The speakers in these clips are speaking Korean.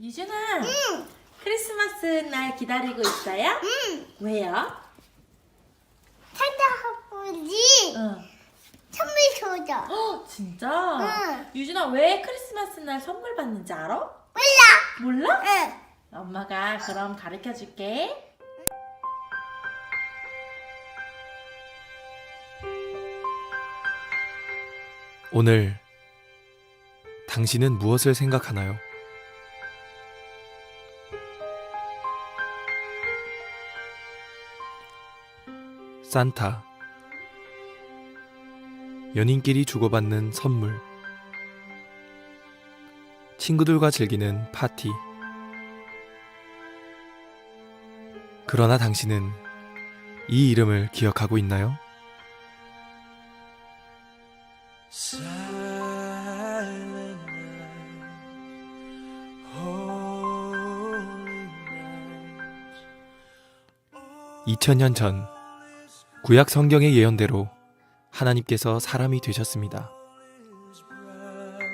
유준아, 응. 크리스마스 날 기다리고 있어요? 응. 왜요? 산타하고 우리 응. 선물 줘줘. 진짜? 응. 유진아, 왜 크리스마스 날 선물 받는지 알아? 몰라. 몰라? 응. 엄마가 그럼 가르쳐 줄게. 오늘 당신은 무엇을 생각하나요? 산타, 연인끼리 주고받는 선물, 친구들과 즐기는 파티. 그러나 당신은 이 이름을 기억하고 있나요? Silent night, holy night. 2000년 전 구약 성경의 예언대로 하나님께서 사람이 되셨습니다. Is bright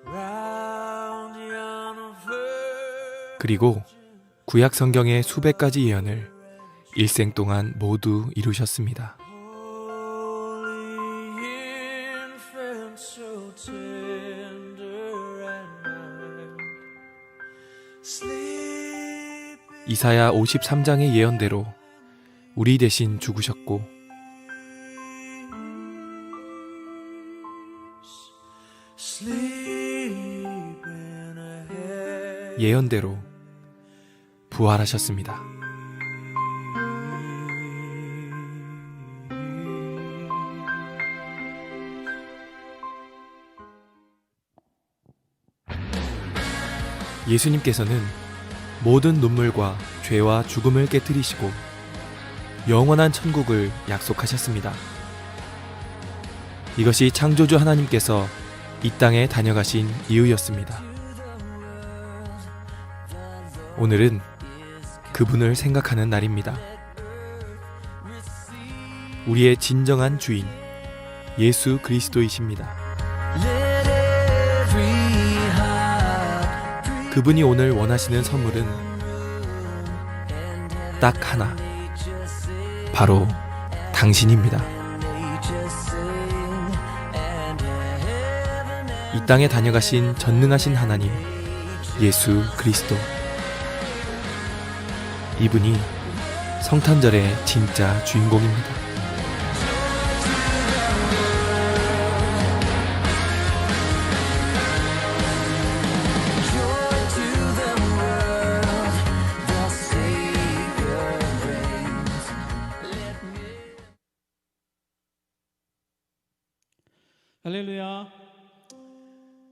round yon virgin. 그리고 구약 성경의 수백 가지 예언을 일생 동안 모두 이루셨습니다. Holy infant, so tender and mild. Sleep 이사야 53장의 예언대로 우리 대신 죽으셨고 sleep in a head. 예언대로 부활하셨습니다. 예수님께서는 모든 눈물과 죄와 죽음을 깨뜨리시고 영원한 천국을 약속하셨습니다. 이것이 창조주 하나님께서 이 땅에 다녀가신 이유였습니다. 오늘은 그분을 생각하는 날입니다. 우리의 진정한 주인, 예수 그리스도이십니다. Let every heart 그분이 오늘 원하시는 선물은 딱 하나, 바로 당신입니다. 이 땅에 다녀가신 전능하신 하나님, 예수 그리스도. 이분이 성탄절의 진짜 주인공입니다. 할렐루야.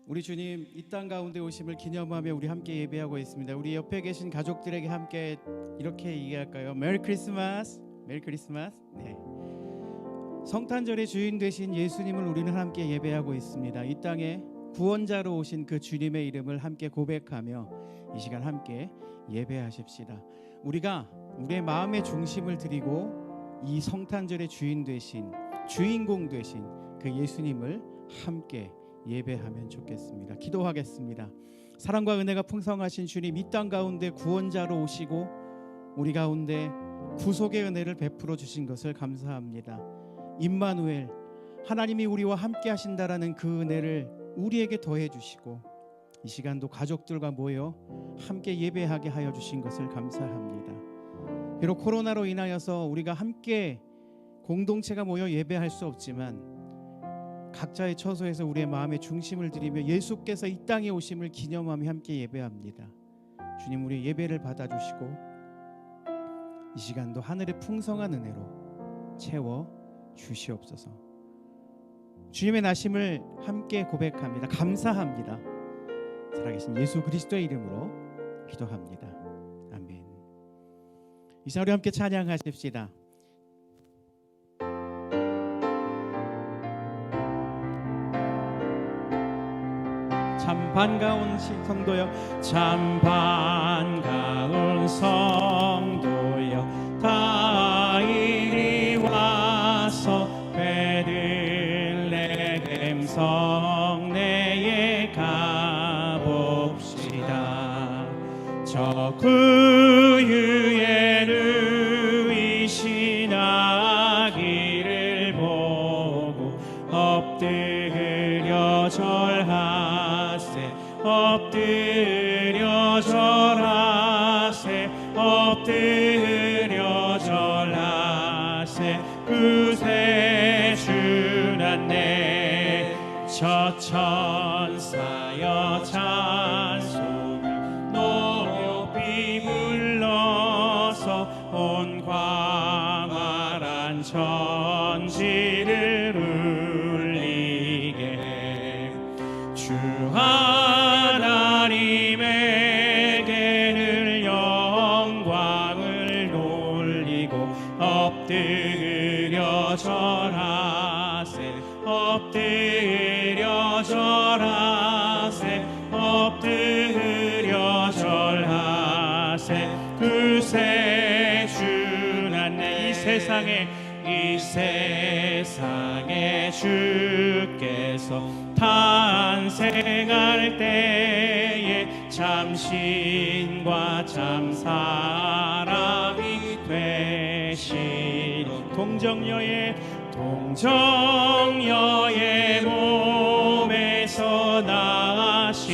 우리 주님 이 땅 가운데 오심을 기념하며 우리 함께 예배하고 있습니다. 우리 옆에 계신 가족들에게 함께 이렇게 얘기할까요? 메리 크리스마스. 메리 크리스마스. 네. 성탄절의 주인 되신 예수님을 우리는 함께 예배하고 있습니다. 이 땅에 구원자로 오신 그 주님의 이름을 함께 고백하며 이 시간 함께 예배하십시다. 우리가 우리의 마음의 중심을 드리고 이 성탄절의 주인 되신, 주인공 되신 그 예수님을 함께 예배하면 좋겠습니다. 기도하겠습니다. 사랑과 은혜가 풍성하신 주님, 이 땅 가운데 구원자로 오시고 우리 가운데 구속의 은혜를 베풀어 주신 것을 감사합니다. 임마누엘, 하나님이 우리와 함께 하신다라는 그 은혜를 우리에게 더해 주시고 이 시간도 가족들과 모여 함께 예배하게 하여 주신 것을 감사합니다. 비록 코로나로 인하여서 우리가 함께 공동체가 모여 예배할 수 없지만 각자의 처소에서 우리의 마음의 중심을 드리며 예수께서 이 땅에 오심을 기념하며 함께 예배합니다. 주님, 우리의 예배를 받아주시고 이 시간도 하늘의 풍성한 은혜로 채워 주시옵소서. 주님의 나심을 함께 고백합니다. 감사합니다. 살아계신 예수 그리스도의 이름으로 기도합니다. 아멘. 이 시간 우리 함께 찬양하십시다. 참 반가운 성도여, 참 반가운 성도여, 다 이리 와서 베들레헴 성내에 가봅시다. 저 구유에 누이신 아기 절하세 엎드려 절하세 그새 주났네 저 천사여 찬송을 높이 불러서 온 광활한 천지를 울리게 해. 주 하나님에게는 영광을 돌리고 엎드려 절하세 엎드려 절하세 엎드려 절하세 그새 주났네 이 세상에 주께서 탄생할 때에 참 신과 참 사람이 되신 동정녀의 몸에서 나시었으니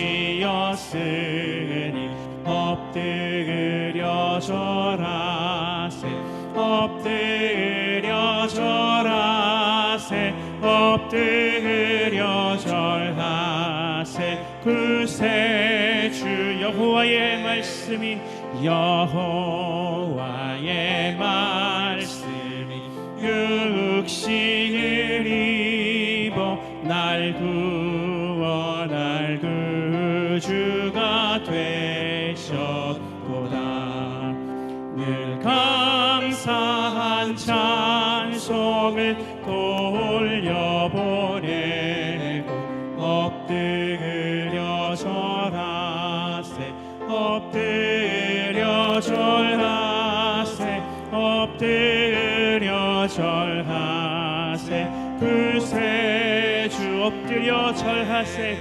엎드려 절하세 엎드려 절하세 엎드려 절하세 그새 주 여호와의 말씀이 육신을 입어 날 구원할 구주가 되셨도다 늘 감사한 찬송을 돌려보내고 엎드려 절하세 엎드려 절하세 엎드려 절하세 그새 주 엎드려 절하세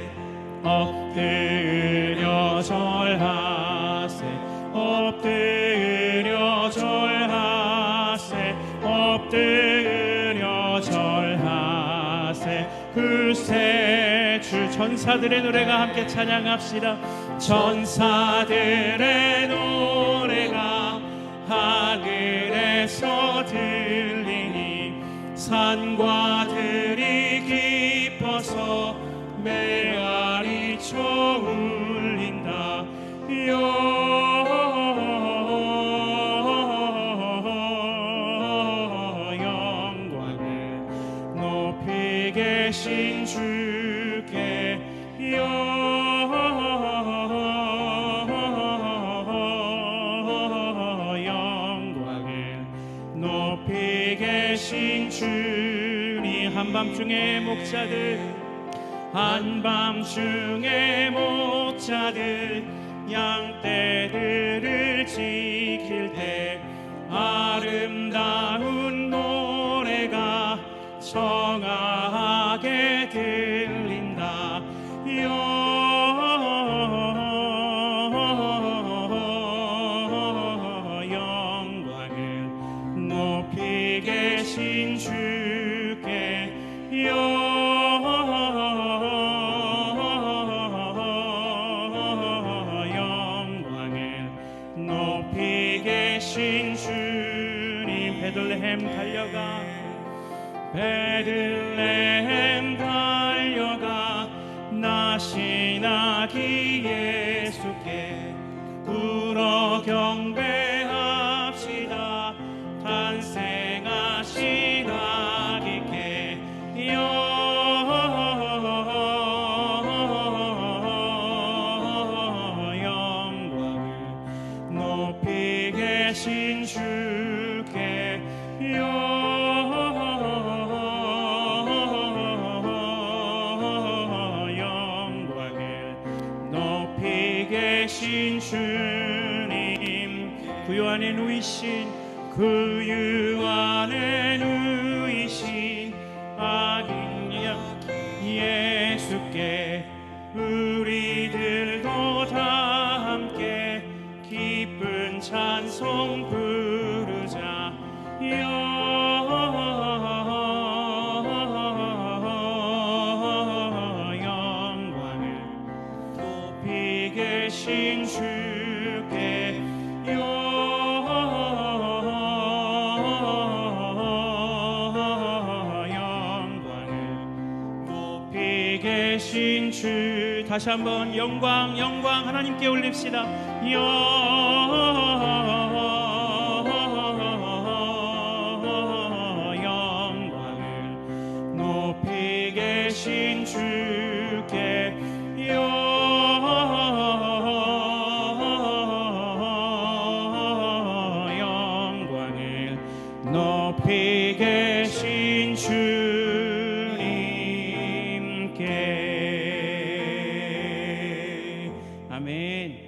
엎드려 절하세 엎드려 절하세 엎드려 절하세 그새 주 전사들의 노래가 함께 찬양합시다 전사들의 노래가 하늘에서 들리니 산과 들이 깊어서 메아리쳐 울린다 영광을 높이 계신 주께 영광을 높이 계신 주님 한밤중에 목자들 양떼들을 지킬 때 아름다운 노래가 청아하게 들린다 영광을 높이 계신 주께 영광을 높이 계신 주님 베들레헴 달려가 나신 아기 예수께 울어 경배합시다 탄생하신 아기께 영광을 높이 계신 주께 영광을 높이 계신 주님 구유 안에 누이신 아기 예수께 우리들도 다 함께 기쁜 찬송 부르자 영광을 높이 계신 주께 주 다시 한번 영광 하나님께 올립시다. 영광을 높이 계신 주께 영광을 높이 계신 주님께. 아멘.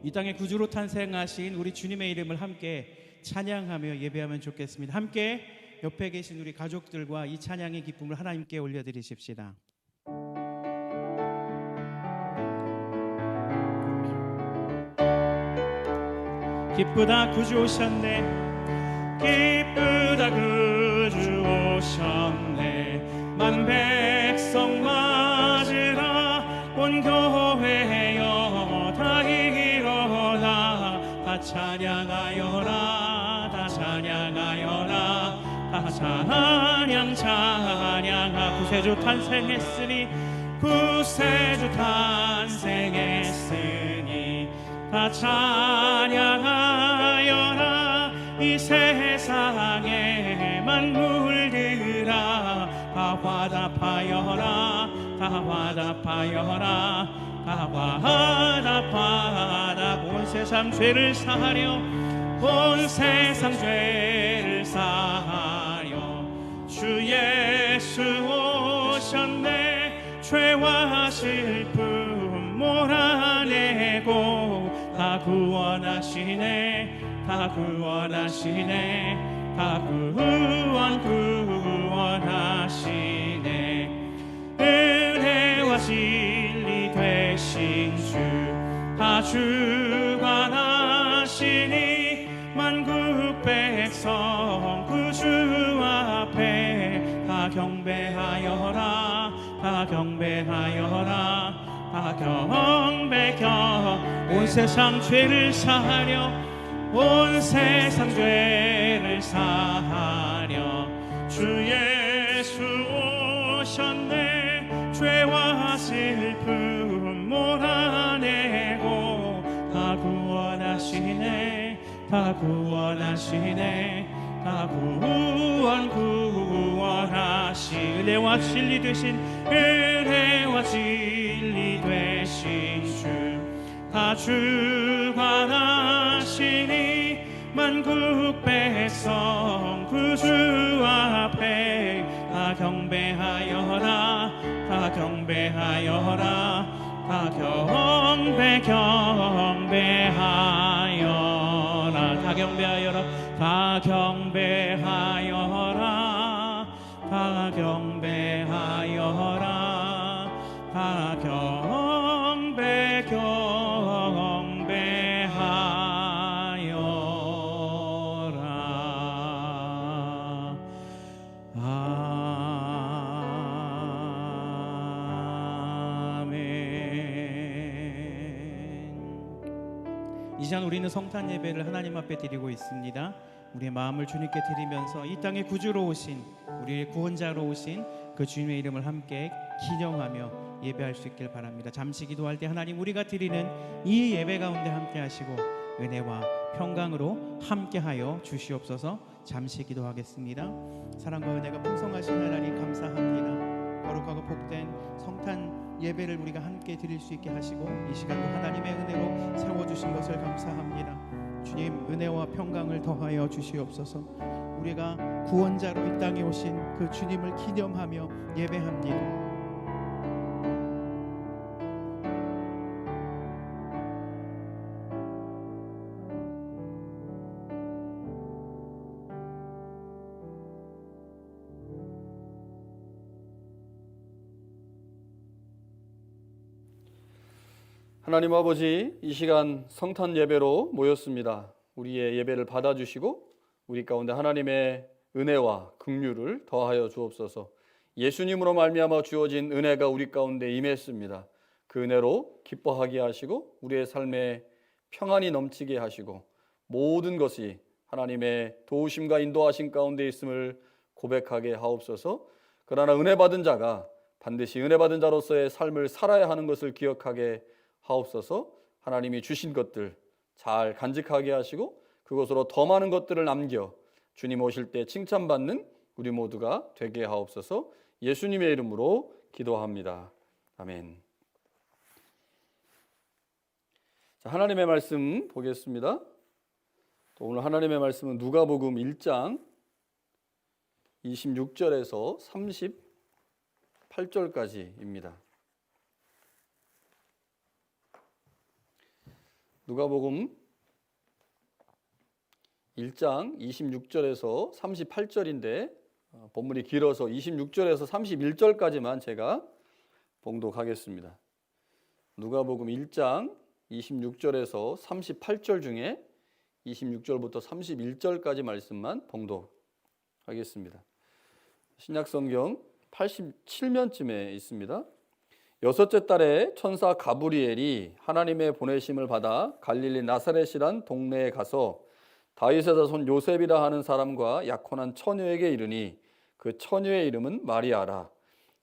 이 땅에 구주로 탄생하신 우리 주님의 이름을 함께 찬양하며 예배하면 좋겠습니다. 함께 옆에 계신 우리 가족들과 이 찬양의 기쁨을 하나님께 올려드리십시다. 기쁘다 구주 오셨네, 기쁘다 구주 오셨네. 많은 백성 맞으라, 온 교회여 다 일어나. 다 찬양하여라, 다 찬양하여라, 다 찬양하. 구세주 탄생했으니, 구세주 탄생했으니 다 찬양하여라. 이 세상의 만물들아 다 화답하여라, 다 화답하여라, 다 화답하라. 온 세상 죄를 사하려, 온 세상 죄를 사하려 주 예수 오셨네. 죄와 슬픔 몰아내고 다 구원하시네, 다 구원하시네, 다 구원하시네. 은혜와 진리 되신 주 다 주관하시니, 만국 백성 구주 앞에 다 경배하여라, 다 경배하여라, 다 온 세상 죄를 사하려, 온 세상 죄를 사하려 주 예수 오셨네. 죄와 슬픔 몰아내고 다 구원하시네, 다 구원하시네, 다 구원하시. 은혜와 진리 되신, 은혜와 진리 되신 주 다 주관하시니, 만국 백성 구주 앞에 다 경배하여라, 다 경배하여라, 다 경배하여라, 다 경배하여라, 다 경배하여라, 다 경배하여라, 다 경배하여라. 이 시간 우리는 성탄 예배를 하나님 앞에 드리고 있습니다. 우리의 마음을 주님께 드리면서 이 땅에 구주로 오신, 우리의 구원자로 오신 그 주님의 이름을 함께 기념하며 예배할 수 있길 바랍니다. 잠시 기도할 때 하나님, 우리가 드리는 이 예배 가운데 함께 하시고 은혜와 평강으로 함께하여 주시옵소서. 잠시 기도하겠습니다. 사랑과 은혜가 풍성하신 하나님 감사합니다. 거룩하고 복된 성탄 예배를 우리가 함께 드릴 수 있게 하시고 이 시간도 하나님의 은혜로 세워주신 것을 감사합니다. 주님, 은혜와 평강을 더하여 주시옵소서. 우리가 구원자로 이 땅에 오신 그 주님을 기념하며 예배합니다. 하나님 아버지, 이 시간 성탄 예배로 모였습니다. 우리의 예배를 받아주시고 우리 가운데 하나님의 은혜와 긍휼을 더하여 주옵소서. 예수님으로 말미암아 주어진 은혜가 우리 가운데 임했습니다. 그 은혜로 기뻐하게 하시고 우리의 삶에 평안이 넘치게 하시고 모든 것이 하나님의 도우심과 인도하심 가운데 있음을 고백하게 하옵소서. 그러나 은혜 받은 자가 반드시 은혜 받은 자로서의 삶을 살아야 하는 것을 기억하게 하옵소서. 하나님이 주신 것들 잘 간직하게 하시고 그것으로 더 많은 것들을 남겨 주님 오실 때 칭찬받는 우리 모두가 되게 하옵소서. 예수님의 이름으로 기도합니다. 아멘. 자, 하나님의 말씀 보겠습니다. 또 오늘 하나님의 말씀은 누가복음 1장 26절에서 38절까지입니다. 누가복음 1장 26절에서 38절인데 본문이 길어서 26절에서 31절까지만 제가 봉독하겠습니다. 누가복음 1장 26절에서 38절 중에 26절부터 31절까지 말씀만 봉독하겠습니다. 신약성경 87면쯤에 있습니다. 여섯째 달에 천사 가브리엘이 하나님의 보내심을 받아 갈릴리 나사렛이란 동네에 가서 다윗의 자손 요셉이라 하는 사람과 약혼한 처녀에게 이르니 그 처녀의 이름은 마리아라.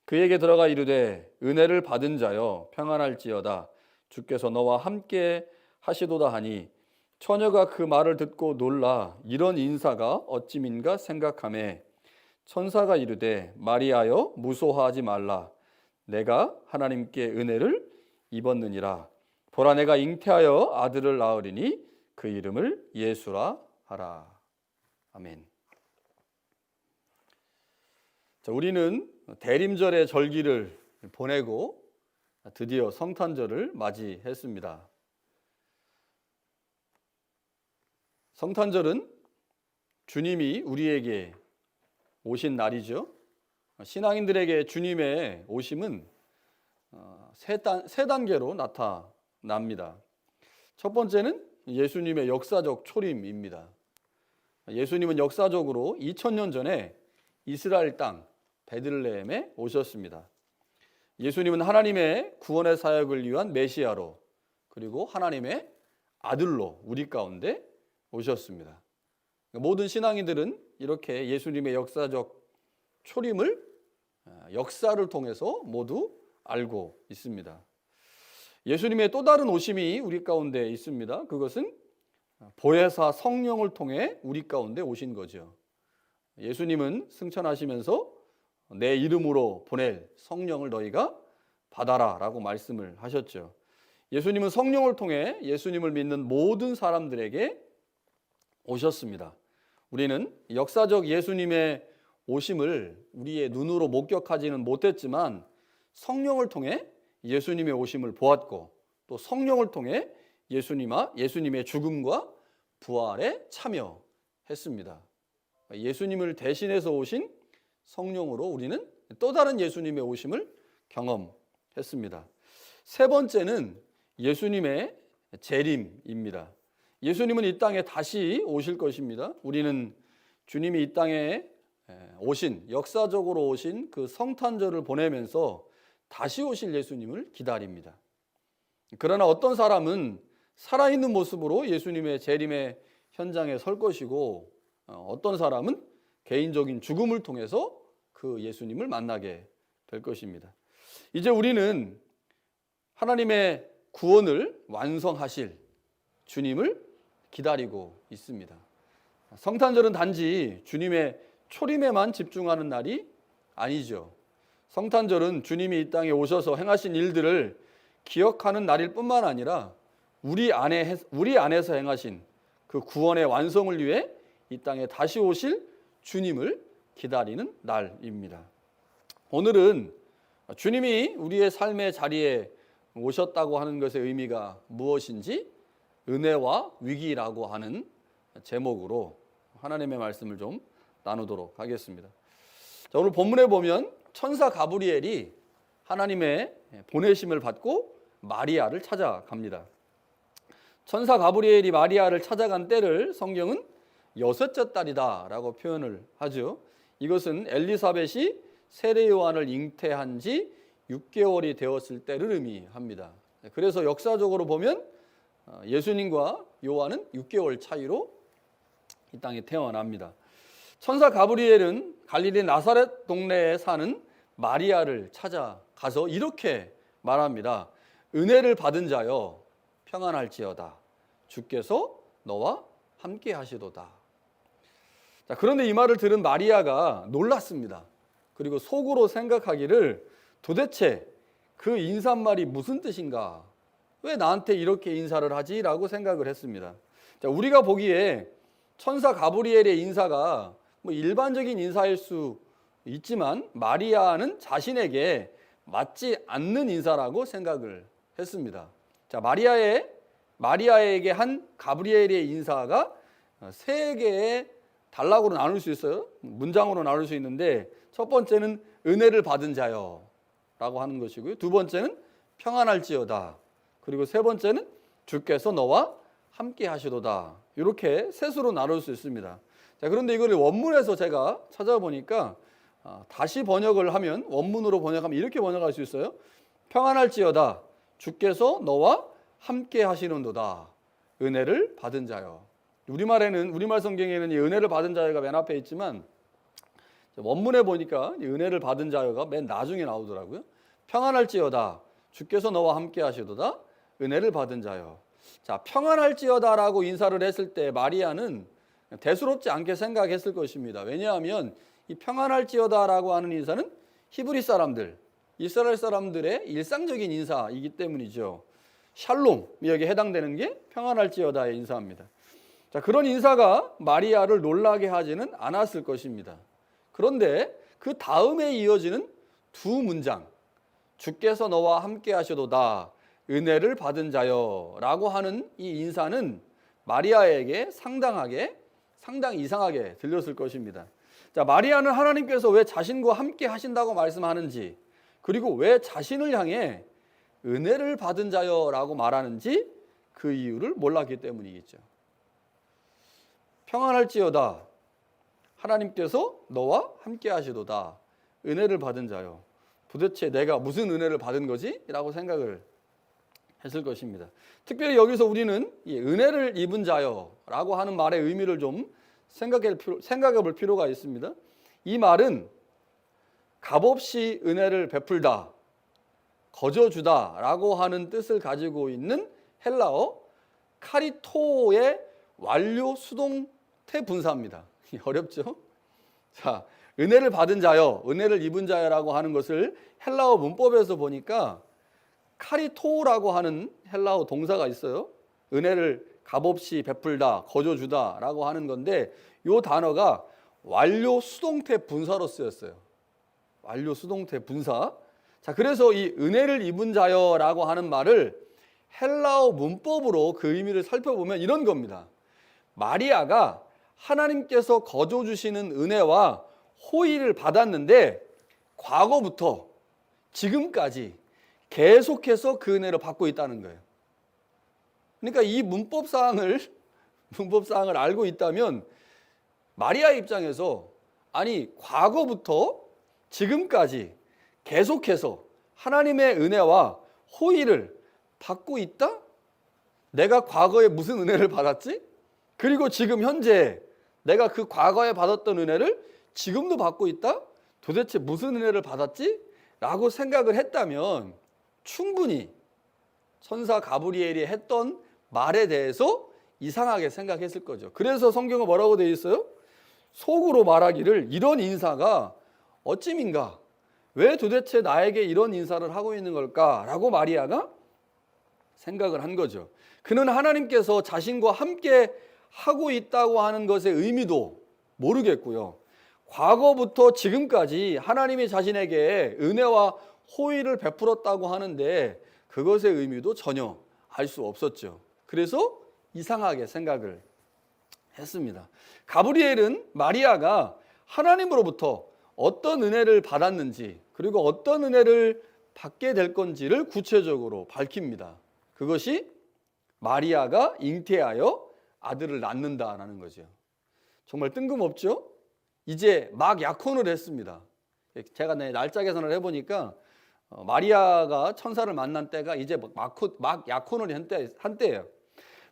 그에게 들어가 이르되 은혜를 받은 자여 평안할지어다. 주께서 너와 함께 하시도다 하니 처녀가 그 말을 듣고 놀라 이런 인사가 어찌민가 생각하매 천사가 이르되 마리아여 무소하지 말라. 내가 하나님께 은혜를 입었느니라. 보라 내가 잉태하여 아들을 낳으리니 그 이름을 예수라 하라. 아멘. 자, 우리는 대림절의 절기를 보내고 드디어 성탄절을 맞이했습니다. 성탄절은 주님이 우리에게 오신 날이죠. 신앙인들에게 주님의 오심은 세 단계로 나타납니다. 첫 번째는 예수님의 역사적 초림입니다. 예수님은 역사적으로 2000년 전에 이스라엘 땅 베들레헴에 오셨습니다. 예수님은 하나님의 구원의 사역을 위한 메시아로 그리고 하나님의 아들로 우리 가운데 오셨습니다. 모든 신앙인들은 이렇게 예수님의 역사적 초림을 역사를 통해서 모두 알고 있습니다. 예수님의 또 다른 오심이 우리 가운데 있습니다. 그것은 보혜사 성령을 통해 우리 가운데 오신 거죠. 예수님은 승천하시면서 내 이름으로 보낼 성령을 너희가 받아라 라고 말씀을 하셨죠. 예수님은 성령을 통해 예수님을 믿는 모든 사람들에게 오셨습니다. 우리는 역사적 예수님의 오심을 우리의 눈으로 목격하지는 못했지만 성령을 통해 예수님의 오심을 보았고 또 성령을 통해 예수님의 죽음과 부활에 참여했습니다. 예수님을 대신해서 오신 성령으로 우리는 또 다른 예수님의 오심을 경험했습니다. 세 번째는 예수님의 재림입니다. 예수님은 이 땅에 다시 오실 것입니다. 우리는 주님이 이 땅에 역사적으로 오신 그 성탄절을 보내면서 다시 오실 예수님을 기다립니다. 그러나 어떤 사람은 살아있는 모습으로 예수님의 재림의 현장에 설 것이고 어떤 사람은 개인적인 죽음을 통해서 그 예수님을 만나게 될 것입니다. 이제 우리는 하나님의 구원을 완성하실 주님을 기다리고 있습니다. 성탄절은 단지 주님의 초림에만 집중하는 날이 아니죠. 성탄절은 주님이 이 땅에 오셔서 행하신 일들을 기억하는 날일 뿐만 아니라 우리 안에서 행하신 그 구원의 완성을 위해 이 땅에 다시 오실 주님을 기다리는 날입니다. 오늘은 주님이 우리의 삶의 자리에 오셨다고 하는 것의 의미가 무엇인지 은혜와 위기라고 하는 제목으로 하나님의 말씀을 좀 나누도록 하겠습니다. 자, 오늘 본문에 보면 천사 가브리엘이 하나님의 보내심을 받고 마리아를 찾아갑니다. 천사 가브리엘이 마리아를 찾아간 때를 성경은 여섯째 달이다 라고 표현을 하죠. 이것은 엘리사벳이 세례 요한을 잉태한 지 6개월이 되었을 때를 의미합니다. 그래서 역사적으로 보면 예수님과 요한은 6개월 차이로 이 땅에 태어납니다. 천사 가브리엘은 갈릴리 나사렛 동네에 사는 마리아를 찾아가서 이렇게 말합니다. 은혜를 받은 자여 평안할지어다. 주께서 너와 함께 하시도다. 자, 그런데 이 말을 들은 마리아가 놀랐습니다. 그리고 속으로 생각하기를 도대체 그 인사말이 무슨 뜻인가? 왜 나한테 이렇게 인사를 하지? 라고 생각을 했습니다. 자, 우리가 보기에 천사 가브리엘의 인사가 뭐 일반적인 인사일 수 있지만 마리아는 자신에게 맞지 않는 인사라고 생각을 했습니다. 자, 마리아에게 한 가브리엘의 인사가 세 개의 단락으로 나눌 수 있어요. 문장으로 나눌 수 있는데 첫 번째는 은혜를 받은 자여 라고 하는 것이고요. 두 번째는 평안할지어다. 그리고 세 번째는 주께서 너와 함께 하시도다. 이렇게 셋으로 나눌 수 있습니다. 자, 그런데 이걸 원문에서 제가 찾아보니까 다시 번역을 하면, 원문으로 번역하면 이렇게 번역할 수 있어요. 평안할지어다. 주께서 너와 함께 하시는도다. 은혜를 받은 자여. 우리말 성경에는 이 은혜를 받은 자여가 맨 앞에 있지만 원문에 보니까 이 은혜를 받은 자여가 맨 나중에 나오더라고요. 평안할지어다. 주께서 너와 함께 하시도다. 은혜를 받은 자여. 자, 평안할지어다라고 인사를 했을 때 마리아는 대수롭지 않게 생각했을 것입니다. 왜냐하면 이 평안할지어다라고 하는 인사는 히브리 사람들, 이스라엘 사람들의 일상적인 인사이기 때문이죠. 샬롬, 여기에 해당되는 게 평안할지어다의 인사입니다. 자, 그런 인사가 마리아를 놀라게 하지는 않았을 것입니다. 그런데 그 다음에 이어지는 두 문장, 주께서 너와 함께 하시도다. 은혜를 받은 자여 라고 하는 이 인사는 마리아에게 상당히 이상하게 들렸을 것입니다. 자, 마리아는 하나님께서 왜 자신과 함께 하신다고 말씀하는지, 그리고 왜 자신을 향해 은혜를 받은 자여 라고 말하는지 그 이유를 몰랐기 때문이겠죠. 평안할지어다. 하나님께서 너와 함께 하시도다. 은혜를 받은 자여. 도대체 내가 무슨 은혜를 받은 거지? 라고 생각을 했을 것입니다. 특별히 여기서 우리는 이 은혜를 입은 자여라고 하는 말의 의미를 좀 생각해 볼 필요가 있습니다. 이 말은 값없이 은혜를 베풀다, 거저주다 라고 하는 뜻을 가지고 있는 헬라어 카리토의 완료 수동태 분사입니다. 어렵죠? 자, 은혜를 받은 자여, 은혜를 입은 자여라고 하는 것을 헬라어 문법에서 보니까 카리토라고 하는 헬라어 동사가 있어요. 은혜를 값없이 베풀다, 거저주다 라고 하는 건데 이 단어가 완료 수동태 분사로 쓰였어요. 완료 수동태 분사. 자, 그래서 이 은혜를 입은 자여라고 하는 말을 헬라어 문법으로 그 의미를 살펴보면 이런 겁니다. 마리아가 하나님께서 거저 주시는 은혜와 호의를 받았는데 과거부터 지금까지 계속해서 그 은혜를 받고 있다는 거예요. 그러니까 이 문법사항을 알고 있다면 마리아 입장에서 아니 과거부터 지금까지 계속해서 하나님의 은혜와 호의를 받고 있다? 내가 과거에 무슨 은혜를 받았지? 그리고 지금 현재 내가 그 과거에 받았던 은혜를 지금도 받고 있다? 도대체 무슨 은혜를 받았지? 라고 생각을 했다면 충분히 천사 가브리엘이 했던 말에 대해서 이상하게 생각했을 거죠. 그래서 성경은 뭐라고 되어 있어요? 속으로 말하기를 이런 인사가 어찌민가? 왜 도대체 나에게 이런 인사를 하고 있는 걸까? 라고 마리아가 생각을 한 거죠. 그는 하나님께서 자신과 함께 하고 있다고 하는 것의 의미도 모르겠고요. 과거부터 지금까지 하나님이 자신에게 은혜와 호의를 베풀었다고 하는데 그것의 의미도 전혀 알 수 없었죠. 그래서 이상하게 생각을 했습니다. 가브리엘은 마리아가 하나님으로부터 어떤 은혜를 받았는지 그리고 어떤 은혜를 받게 될 건지를 구체적으로 밝힙니다. 그것이 마리아가 잉태하여 아들을 낳는다라는 거죠. 정말 뜬금없죠? 이제 막 약혼을 했습니다. 제가 날짜 계산을 해보니까 마리아가 천사를 만난 때가 이제 막 약혼을 한 때예요.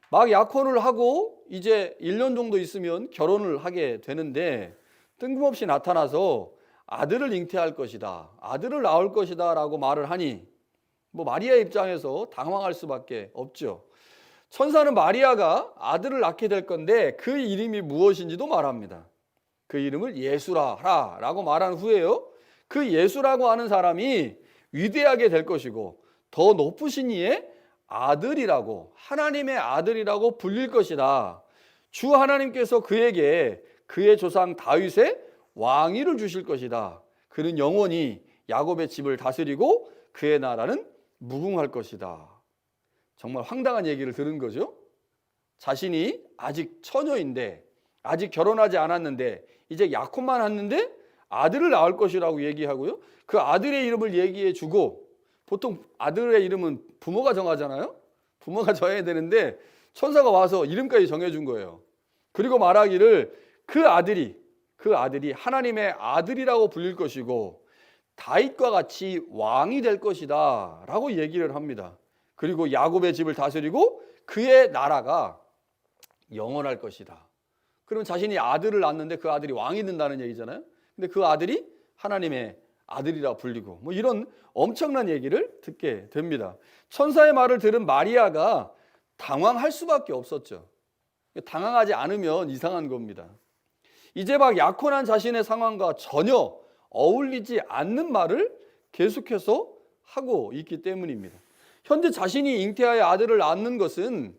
막 약혼을 하고 이제 1년 정도 있으면 결혼을 하게 되는데 뜬금없이 나타나서 아들을 잉태할 것이다, 아들을 낳을 것이다 라고 말을 하니 뭐 마리아 입장에서 당황할 수밖에 없죠. 천사는 마리아가 아들을 낳게 될 건데 그 이름이 무엇인지도 말합니다. 그 이름을 예수라 하라 라고 말한 후에요, 그 예수라고 하는 사람이 위대하게 될 것이고 더 높으신 이의 아들이라고, 하나님의 아들이라고 불릴 것이다. 주 하나님께서 그에게 그의 조상 다윗의 왕위를 주실 것이다. 그는 영원히 야곱의 집을 다스리고 그의 나라는 무궁할 것이다. 정말 황당한 얘기를 들은 거죠. 자신이 아직 처녀인데, 아직 결혼하지 않았는데 이제 약혼만 했는데 아들을 낳을 것이라고 얘기하고요, 그 아들의 이름을 얘기해 주고, 보통 아들의 이름은 부모가 정하잖아요. 부모가 정해야 되는데 천사가 와서 이름까지 정해준 거예요. 그리고 말하기를 그 아들이 하나님의 아들이라고 불릴 것이고 다윗과 같이 왕이 될 것이다 라고 얘기를 합니다. 그리고 야곱의 집을 다스리고 그의 나라가 영원할 것이다. 그러면 자신이 아들을 낳았는데 그 아들이 왕이 된다는 얘기잖아요. 근데 그 아들이 하나님의 아들이라 불리고 뭐 이런 엄청난 얘기를 듣게 됩니다. 천사의 말을 들은 마리아가 당황할 수밖에 없었죠. 당황하지 않으면 이상한 겁니다. 이제 막 약혼한 자신의 상황과 전혀 어울리지 않는 말을 계속해서 하고 있기 때문입니다. 현재 자신이 잉태하여 아들을 낳는 것은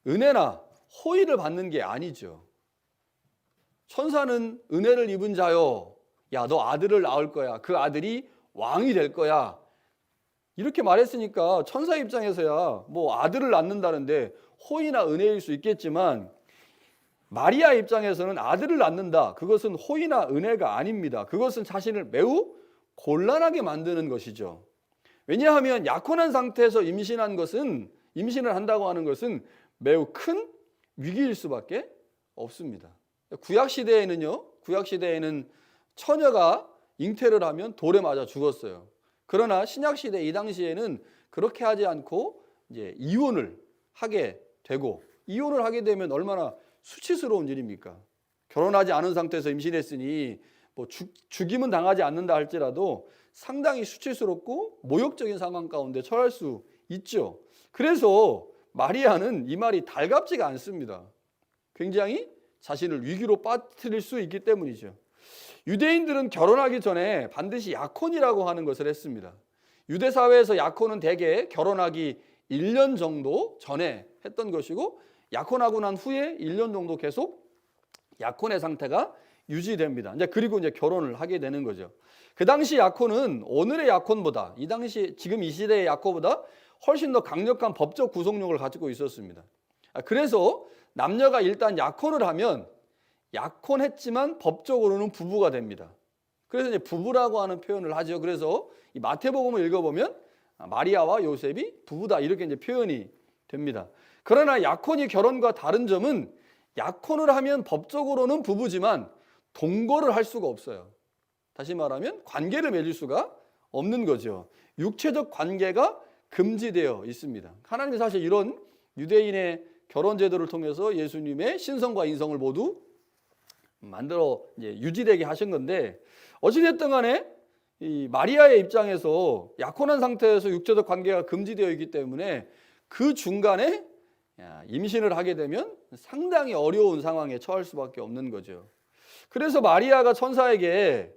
은혜나 호의를 받는 게 아니죠. 천사는 은혜를 입은 자여, 야, 너 아들을 낳을 거야. 그 아들이 왕이 될 거야. 이렇게 말했으니까 천사 입장에서야 뭐 아들을 낳는다는데 호의나 은혜일 수 있겠지만, 마리아 입장에서는 아들을 낳는다, 그것은 호의나 은혜가 아닙니다. 그것은 자신을 매우 곤란하게 만드는 것이죠. 왜냐하면 약혼한 상태에서 임신을 한다고 하는 것은 매우 큰 위기일 수밖에 없습니다. 구약 시대에는 처녀가 잉태를 하면 돌에 맞아 죽었어요. 그러나 신약 시대 이 당시에는 그렇게 하지 않고 이제 이혼을 하게 되고, 이혼을 하게 되면 얼마나 수치스러운 일입니까? 결혼하지 않은 상태에서 임신했으니 뭐 죽임은 당하지 않는다 할지라도 상당히 수치스럽고 모욕적인 상황 가운데 처할 수 있죠. 그래서 마리아는 이 말이 달갑지가 않습니다. 굉장히 자신을 위기로 빠뜨릴 수 있기 때문이죠. 유대인들은 결혼하기 전에 반드시 약혼이라고 하는 것을 했습니다. 유대 사회에서 약혼은 대개 결혼하기 1년 정도 전에 했던 것이고, 약혼하고 난 후에 1년 정도 계속 약혼의 상태가 유지됩니다. 그리고 결혼을 하게 되는 거죠. 그 당시 약혼은 오늘의 약혼보다, 지금 이 시대의 약혼보다 훨씬 더 강력한 법적 구속력을 가지고 있었습니다. 그래서 남녀가 일단 약혼을 하면 약혼했지만 법적으로는 부부가 됩니다. 그래서 이제 부부라고 하는 표현을 하죠. 그래서 이 마태복음을 읽어보면 마리아와 요셉이 부부다 이렇게 이제 표현이 됩니다. 그러나 약혼이 결혼과 다른 점은 약혼을 하면 법적으로는 부부지만 동거를 할 수가 없어요. 다시 말하면 관계를 맺을 수가 없는 거죠. 육체적 관계가 금지되어 있습니다. 하나님이 사실 이런 유대인의 결혼 제도를 통해서 예수님의 신성과 인성을 모두 만들어 이제 유지되게 하신 건데, 어찌됐든 간에 이 마리아의 입장에서 약혼한 상태에서 육체적 관계가 금지되어 있기 때문에 그 중간에 임신을 하게 되면 상당히 어려운 상황에 처할 수밖에 없는 거죠. 그래서 마리아가 천사에게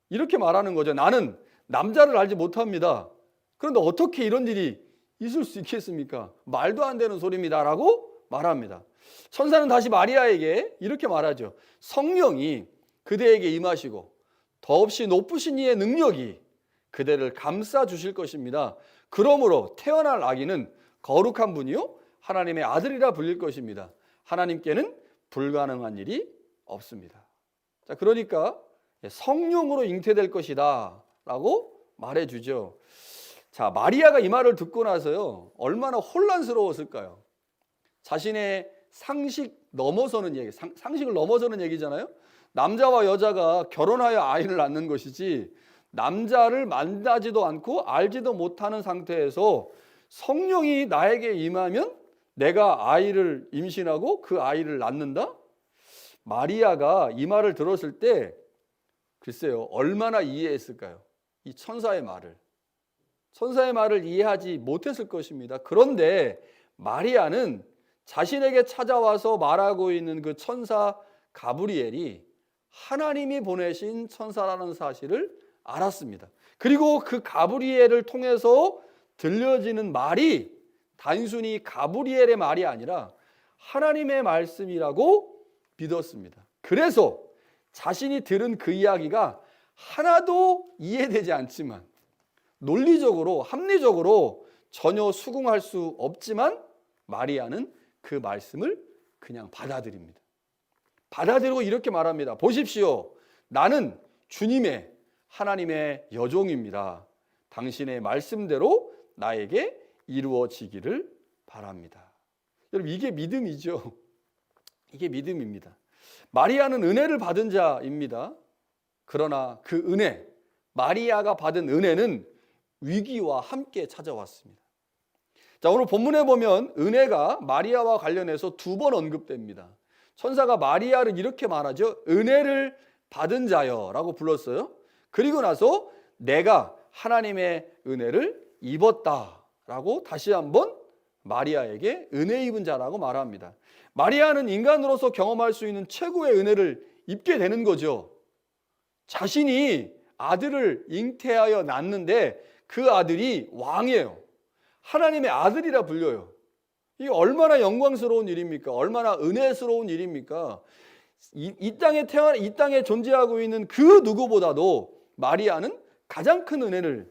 이렇게 말하는 거죠. 나는 남자를 알지 못합니다. 그런데 어떻게 이런 일이 있을 수 있겠습니까? 말도 안 되는 소리입니다 라고 말합니다. 천사는 다시 마리아에게 이렇게 말하죠. 성령이 그대에게 임하시고 더없이 높으신 이의 능력이 그대를 감싸 주실 것입니다. 그러므로 태어날 아기는 거룩한 분이요 하나님의 아들이라 불릴 것입니다. 하나님께는 불가능한 일이 없습니다. 자, 그러니까 성령으로 잉태될 것이다 라고 말해주죠. 자, 마리아가 이 말을 듣고 나서요 얼마나 혼란스러웠을까요? 자신의 상식을 넘어서는 얘기잖아요. 남자와 여자가 결혼하여 아이를 낳는 것이지, 남자를 만나지도 않고 알지도 못하는 상태에서 성령이 나에게 임하면 내가 아이를 임신하고 그 아이를 낳는다? 마리아가 이 말을 들었을 때 글쎄요, 얼마나 이해했을까요? 이 천사의 말을. 천사의 말을 이해하지 못했을 것입니다. 그런데 마리아는 자신에게 찾아와서 말하고 있는 그 천사 가브리엘이 하나님이 보내신 천사라는 사실을 알았습니다. 그리고 그 가브리엘을 통해서 들려지는 말이 단순히 가브리엘의 말이 아니라 하나님의 말씀이라고 믿었습니다. 그래서 자신이 들은 그 이야기가 하나도 이해되지 않지만, 논리적으로 합리적으로 전혀 수긍할 수 없지만 마리아는 그 말씀을 그냥 받아들입니다. 받아들이고 이렇게 말합니다. 보십시오. 나는 주님의 하나님의 여종입니다. 당신의 말씀대로 나에게 이루어지기를 바랍니다. 여러분, 이게 믿음이죠. 이게 믿음입니다. 마리아는 은혜를 받은 자입니다. 그러나 그 은혜, 마리아가 받은 은혜는 위기와 함께 찾아왔습니다. 자, 오늘 본문에 보면 은혜가 마리아와 관련해서 2번 언급됩니다. 천사가 마리아를 이렇게 말하죠. 은혜를 받은 자여 라고 불렀어요. 그리고 나서 내가 하나님의 은혜를 입었다 라고 다시 한번 마리아에게 은혜 입은 자라고 말합니다. 마리아는 인간으로서 경험할 수 있는 최고의 은혜를 입게 되는 거죠. 자신이 아들을 잉태하여 낳는데 그 아들이 왕이에요. 하나님의 아들이라 불려요. 이게 얼마나 영광스러운 일입니까? 얼마나 은혜스러운 일입니까? 이 땅에 존재하고 있는 그 누구보다도 마리아는 가장 큰 은혜를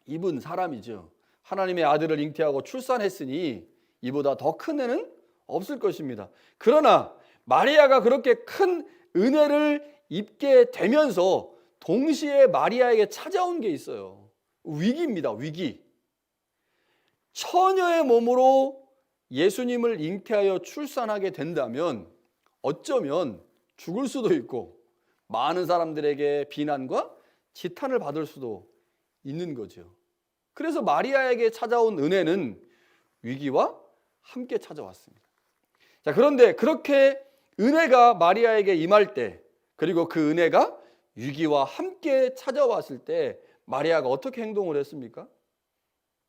입은 사람이죠. 하나님의 아들을 잉태하고 출산했으니 이보다 더 큰 은혜는 없을 것입니다. 그러나 마리아가 그렇게 큰 은혜를 입게 되면서 동시에 마리아에게 찾아온 게 있어요. 위기입니다. 위기. 처녀의 몸으로 예수님을 잉태하여 출산하게 된다면 어쩌면 죽을 수도 있고 많은 사람들에게 비난과 지탄을 받을 수도 있는 거죠. 그래서 마리아에게 찾아온 은혜는 위기와 함께 찾아왔습니다. 자, 그런데 그렇게 은혜가 마리아에게 임할 때, 그리고 그 은혜가 위기와 함께 찾아왔을 때 마리아가 어떻게 행동을 했습니까?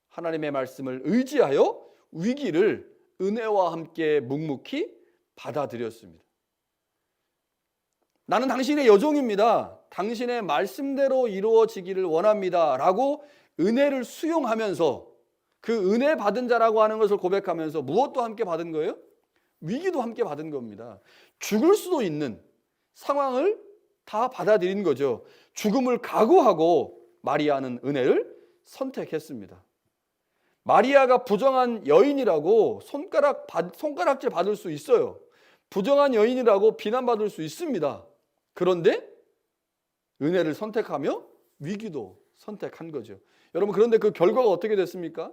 하나님의 말씀을 의지하여 위기를 은혜와 함께 묵묵히 받아들였습니다. 나는 당신의 여종입니다. 당신의 말씀대로 이루어지기를 원합니다. 라고 은혜를 수용하면서 그 은혜 받은 자라고 하는 것을 고백하면서 무엇도 함께 받은 거예요? 위기도 함께 받은 겁니다. 죽을 수도 있는 상황을 다 받아들인 거죠. 죽음을 각오하고 마리아는 은혜를 선택했습니다. 마리아가 부정한 여인이라고 손가락질 받을 수 있어요. 부정한 여인이라고 비난받을 수 있습니다. 그런데 은혜를 선택하며 위기도 선택한 거죠. 여러분, 그런데 그 결과가 어떻게 됐습니까?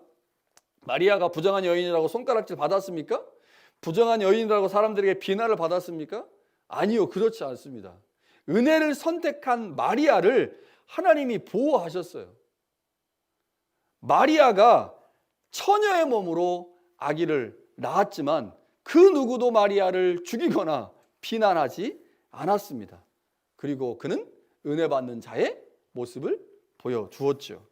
마리아가 부정한 여인이라고 손가락질 받았습니까? 부정한 여인이라고 사람들에게 비난을 받았습니까? 아니요, 그렇지 않습니다. 은혜를 선택한 마리아를 하나님이 보호하셨어요. 마리아가 처녀의 몸으로 아기를 낳았지만 그 누구도 마리아를 죽이거나 비난하지 않았습니다. 그리고 그는 은혜 받는 자의 모습을 보여주었죠.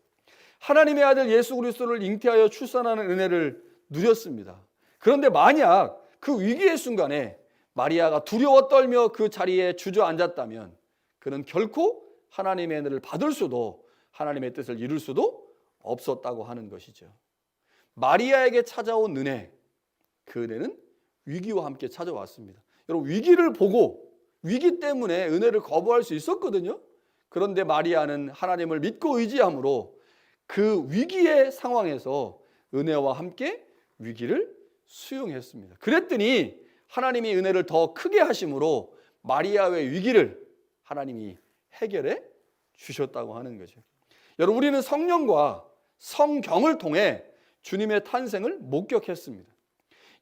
하나님의 아들 예수 그리스도를 잉태하여 출산하는 은혜를 누렸습니다. 그런데 만약 그 위기의 순간에 마리아가 두려워 떨며 그 자리에 주저앉았다면 그는 결코 하나님의 은혜를 받을 수도 하나님의 뜻을 이룰 수도 없었다고 하는 것이죠. 마리아에게 찾아온 은혜, 그 은혜는 위기와 함께 찾아왔습니다. 여러분, 위기를 보고 위기 때문에 은혜를 거부할 수 있었거든요. 그런데 마리아는 하나님을 믿고 의지함으로 그 위기의 상황에서 은혜와 함께 위기를 수용했습니다. 그랬더니 하나님이 은혜를 더 크게 하심으로 마리아의 위기를 하나님이 해결해 주셨다고 하는 거죠. 여러분, 우리는 성령과 성경을 통해 주님의 탄생을 목격했습니다.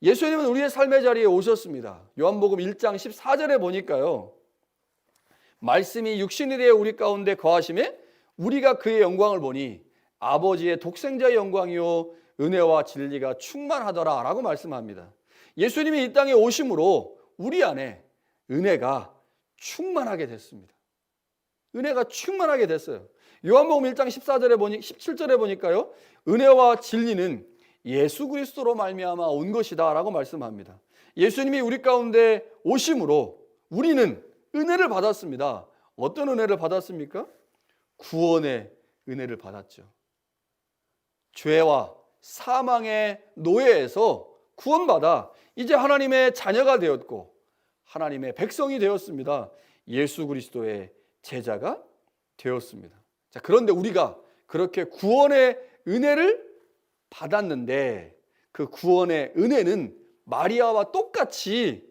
예수님은 우리의 삶의 자리에 오셨습니다. 요한복음 1장 14절에 보니까요, 말씀이 육신이 되어 우리 가운데 거하심에 우리가 그의 영광을 보니 아버지의 독생자의 영광이요 은혜와 진리가 충만하더라 라고 말씀합니다. 예수님이 이 땅에 오심으로 우리 안에 은혜가 충만하게 됐습니다. 은혜가 충만하게 됐어요. 요한복음 1장 17절에 보니까요. 은혜와 진리는 예수 그리스도로 말미암아 온 것이다라고 말씀합니다. 예수님이 우리 가운데 오심으로 우리는 은혜를 받았습니다. 어떤 은혜를 받았습니까? 구원의 은혜를 받았죠. 죄와 사망의 노예에서 구원받아 이제 하나님의 자녀가 되었고 하나님의 백성이 되었습니다. 예수 그리스도의 제자가 되었습니다. 자, 그런데 우리가 그렇게 구원의 은혜를 받았는데 그 구원의 은혜는 마리아와 똑같이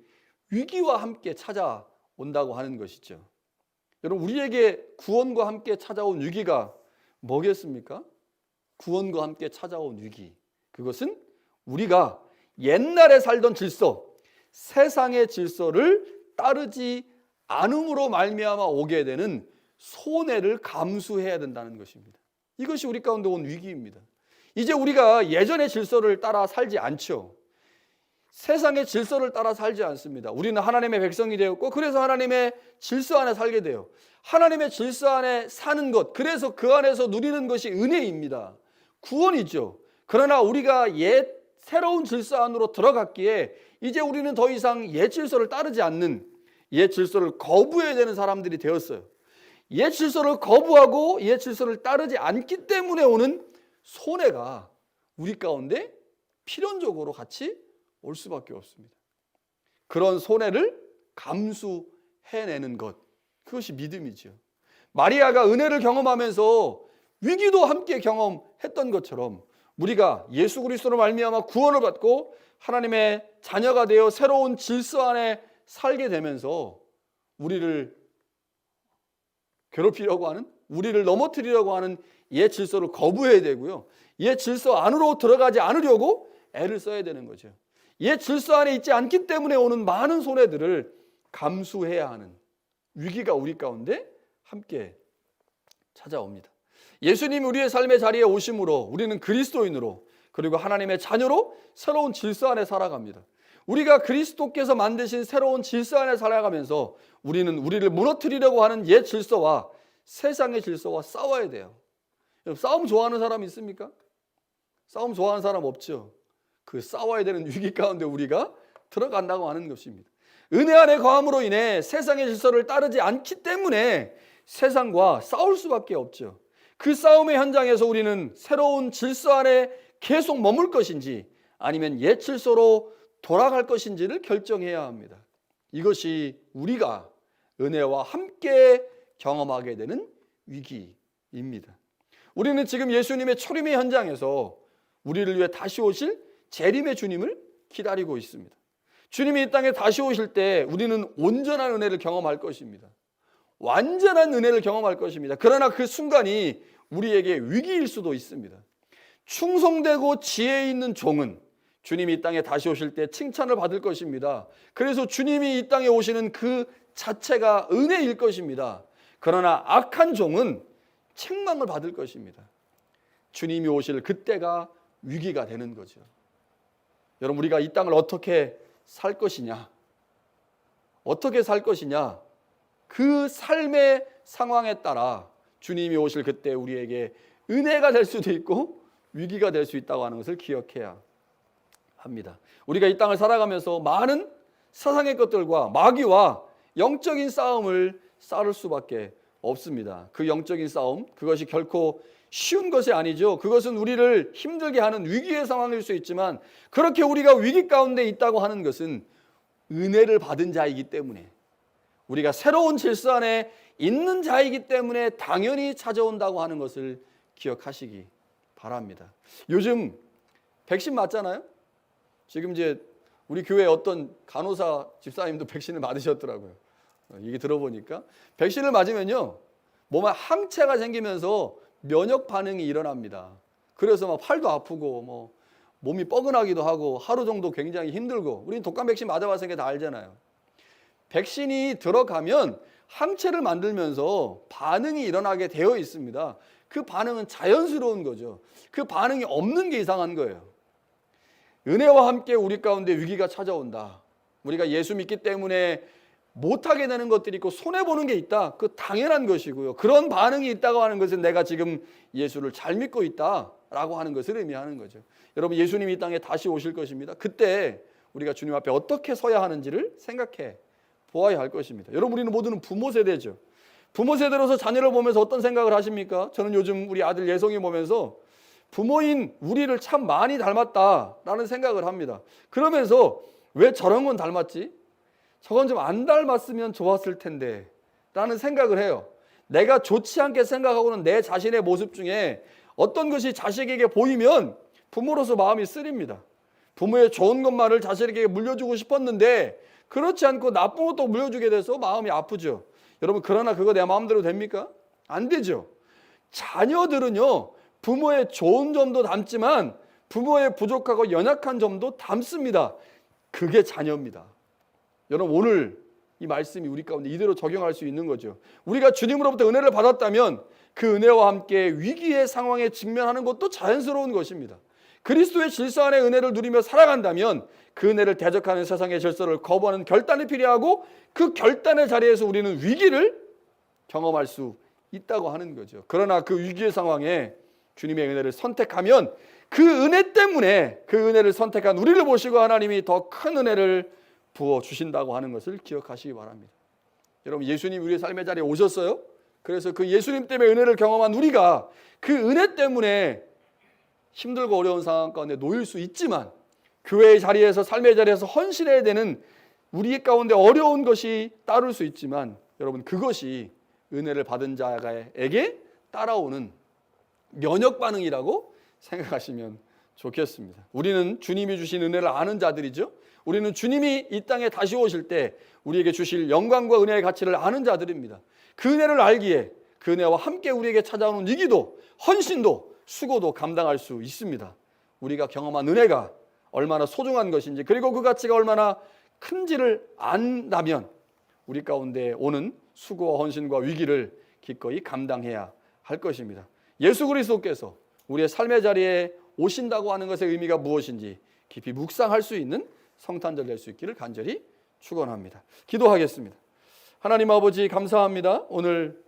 위기와 함께 찾아온다고 하는 것이죠. 여러분, 우리에게 구원과 함께 찾아온 위기가 뭐겠습니까? 구원과 함께 찾아온 위기, 그것은 우리가 옛날에 살던 질서, 세상의 질서를 따르지 않음으로 말미암아 오게 되는 손해를 감수해야 된다는 것입니다. 이것이 우리 가운데 온 위기입니다. 이제 우리가 예전의 질서를 따라 살지 않죠. 세상의 질서를 따라 살지 않습니다. 우리는 하나님의 백성이 되었고 그래서 하나님의 질서 안에 살게 돼요. 하나님의 질서 안에 사는 것, 그래서 그 안에서 누리는 것이 은혜입니다. 구원이죠. 그러나 우리가 새로운 질서 안으로 들어갔기에 이제 우리는 더 이상 옛 질서를 따르지 않는, 옛 질서를 거부해야 되는 사람들이 되었어요. 옛 질서를 거부하고 옛 질서를 따르지 않기 때문에 오는 손해가 우리 가운데 필연적으로 같이 올 수밖에 없습니다. 그런 손해를 감수해내는 것, 그것이 믿음이죠. 마리아가 은혜를 경험하면서 위기도 함께 경험했던 것처럼 우리가 예수 그리스도로 말미암아 구원을 받고 하나님의 자녀가 되어 새로운 질서 안에 살게 되면서 우리를 괴롭히려고 하는, 우리를 넘어뜨리려고 하는 옛 질서를 거부해야 되고요. 옛 질서 안으로 들어가지 않으려고 애를 써야 되는 거죠. 옛 질서 안에 있지 않기 때문에 오는 많은 손해들을 감수해야 하는 위기가 우리 가운데 함께 찾아옵니다. 예수님이 우리의 삶의 자리에 오심으로 우리는 그리스도인으로 그리고 하나님의 자녀로 새로운 질서 안에 살아갑니다. 우리가 그리스도께서 만드신 새로운 질서 안에 살아가면서 우리는 우리를 무너뜨리려고 하는 옛 질서와 세상의 질서와 싸워야 돼요. 싸움 좋아하는 사람 있습니까? 싸움 좋아하는 사람 없죠. 그 싸워야 되는 위기 가운데 우리가 들어간다고 하는 것입니다. 은혜 안에 거함으로 인해 세상의 질서를 따르지 않기 때문에 세상과 싸울 수밖에 없죠. 그 싸움의 현장에서 우리는 새로운 질서 안에 계속 머물 것인지 아니면 옛 질서로 돌아갈 것인지를 결정해야 합니다. 이것이 우리가 은혜와 함께 경험하게 되는 위기입니다. 우리는 지금 예수님의 초림의 현장에서 우리를 위해 다시 오실 재림의 주님을 기다리고 있습니다. 주님이 이 땅에 다시 오실 때 우리는 온전한 은혜를 경험할 것입니다. 완전한 은혜를 경험할 것입니다. 그러나 그 순간이 우리에게 위기일 수도 있습니다. 충성되고 지혜 있는 종은 주님이 이 땅에 다시 오실 때 칭찬을 받을 것입니다. 그래서 주님이 이 땅에 오시는 그 자체가 은혜일 것입니다. 그러나 악한 종은 책망을 받을 것입니다. 주님이 오실 그때가 위기가 되는 거죠. 여러분, 우리가 이 땅을 어떻게 살 것이냐, 어떻게 살 것이냐, 그 삶의 상황에 따라 주님이 오실 그때 우리에게 은혜가 될 수도 있고 위기가 될 수 있다고 하는 것을 기억해야 합니다. 우리가 이 땅을 살아가면서 많은 세상의 것들과 마귀와 영적인 싸움을 싸울 수밖에 없습니다. 그 영적인 싸움, 그것이 결코 쉬운 것이 아니죠. 그것은 우리를 힘들게 하는 위기의 상황일 수 있지만 그렇게 우리가 위기 가운데 있다고 하는 것은 은혜를 받은 자이기 때문에, 우리가 새로운 질서 안에 있는 자이기 때문에 당연히 찾아온다고 하는 것을 기억하시기 바랍니다. 요즘 백신 맞잖아요. 지금 이제 우리 교회 어떤 간호사 집사님도 백신을 맞으셨더라고요. 얘기 들어보니까 백신을 맞으면요 몸에 항체가 생기면서 면역 반응이 일어납니다. 그래서 막 팔도 아프고 뭐 몸이 뻐근하기도 하고 하루 정도 굉장히 힘들고, 우리는 독감 백신 맞아봤으니까 다 알잖아요. 백신이 들어가면 항체를 만들면서 반응이 일어나게 되어 있습니다. 그 반응은 자연스러운 거죠. 그 반응이 없는 게 이상한 거예요. 은혜와 함께 우리 가운데 위기가 찾아온다. 우리가 예수 믿기 때문에 못하게 되는 것들이 있고 손해보는 게 있다. 그 당연한 것이고요. 그런 반응이 있다고 하는 것은 내가 지금 예수를 잘 믿고 있다라고 하는 것을 의미하는 거죠. 여러분, 예수님이 이 땅에 다시 오실 것입니다. 그때 우리가 주님 앞에 어떻게 서야 하는지를 생각해 보아야 할 것입니다. 여러분, 우리는 모두는 부모 세대죠. 부모 세대로서 자녀를 보면서 어떤 생각을 하십니까? 저는 요즘 우리 아들 예성이 보면서 부모인 우리를 참 많이 닮았다라는 생각을 합니다. 그러면서 왜 저런 건 닮았지? 저건 좀 안 닮았으면 좋았을 텐데 라는 생각을 해요. 내가 좋지 않게 생각하고는 내 자신의 모습 중에 어떤 것이 자식에게 보이면 부모로서 마음이 쓰립니다. 부모의 좋은 것만을 자식에게 물려주고 싶었는데 그렇지 않고 나쁜 것도 물려주게 돼서 마음이 아프죠. 여러분, 그러나 그거 내 마음대로 됩니까? 안 되죠. 자녀들은요, 부모의 좋은 점도 담지만 부모의 부족하고 연약한 점도 담습니다. 그게 자녀입니다. 여러분, 오늘 이 말씀이 우리 가운데 이대로 적용할 수 있는 거죠. 우리가 주님으로부터 은혜를 받았다면 그 은혜와 함께 위기의 상황에 직면하는 것도 자연스러운 것입니다. 그리스도의 질서 안에 은혜를 누리며 살아간다면 그 은혜를 대적하는 세상의 질서를 거부하는 결단이 필요하고 그 결단의 자리에서 우리는 위기를 경험할 수 있다고 하는 거죠. 그러나 그 위기의 상황에 주님의 은혜를 선택하면 그 은혜 때문에 그 은혜를 선택한 우리를 보시고 하나님이 더 큰 은혜를 부어주신다고 하는 것을 기억하시기 바랍니다. 여러분, 예수님 우리의 삶의 자리에 오셨어요. 그래서 그 예수님 때문에 은혜를 경험한 우리가 그 은혜 때문에 힘들고 어려운 상황 가운데 놓일 수 있지만 교회의 자리에서 삶의 자리에서 헌신해야 되는 우리 가운데 어려운 것이 따를 수 있지만 여러분, 그것이 은혜를 받은 자에게 따라오는 면역 반응이라고 생각하시면 좋겠습니다. 우리는 주님이 주신 은혜를 아는 자들이죠. 우리는 주님이 이 땅에 다시 오실 때 우리에게 주실 영광과 은혜의 가치를 아는 자들입니다. 그 은혜를 알기에 그 은혜와 함께 우리에게 찾아오는 위기도 헌신도 수고도 감당할 수 있습니다. 우리가 경험한 은혜가 얼마나 소중한 것인지 그리고 그 가치가 얼마나 큰지를 안다면 우리 가운데 오는 수고와 헌신과 위기를 기꺼이 감당해야 할 것입니다. 예수 그리스도께서 우리의 삶의 자리에 오신다고 하는 것의 의미가 무엇인지 깊이 묵상할 수 있는 성탄절 될 수 있기를 간절히 축원합니다. 기도하겠습니다. 하나님 아버지, 감사합니다. 오늘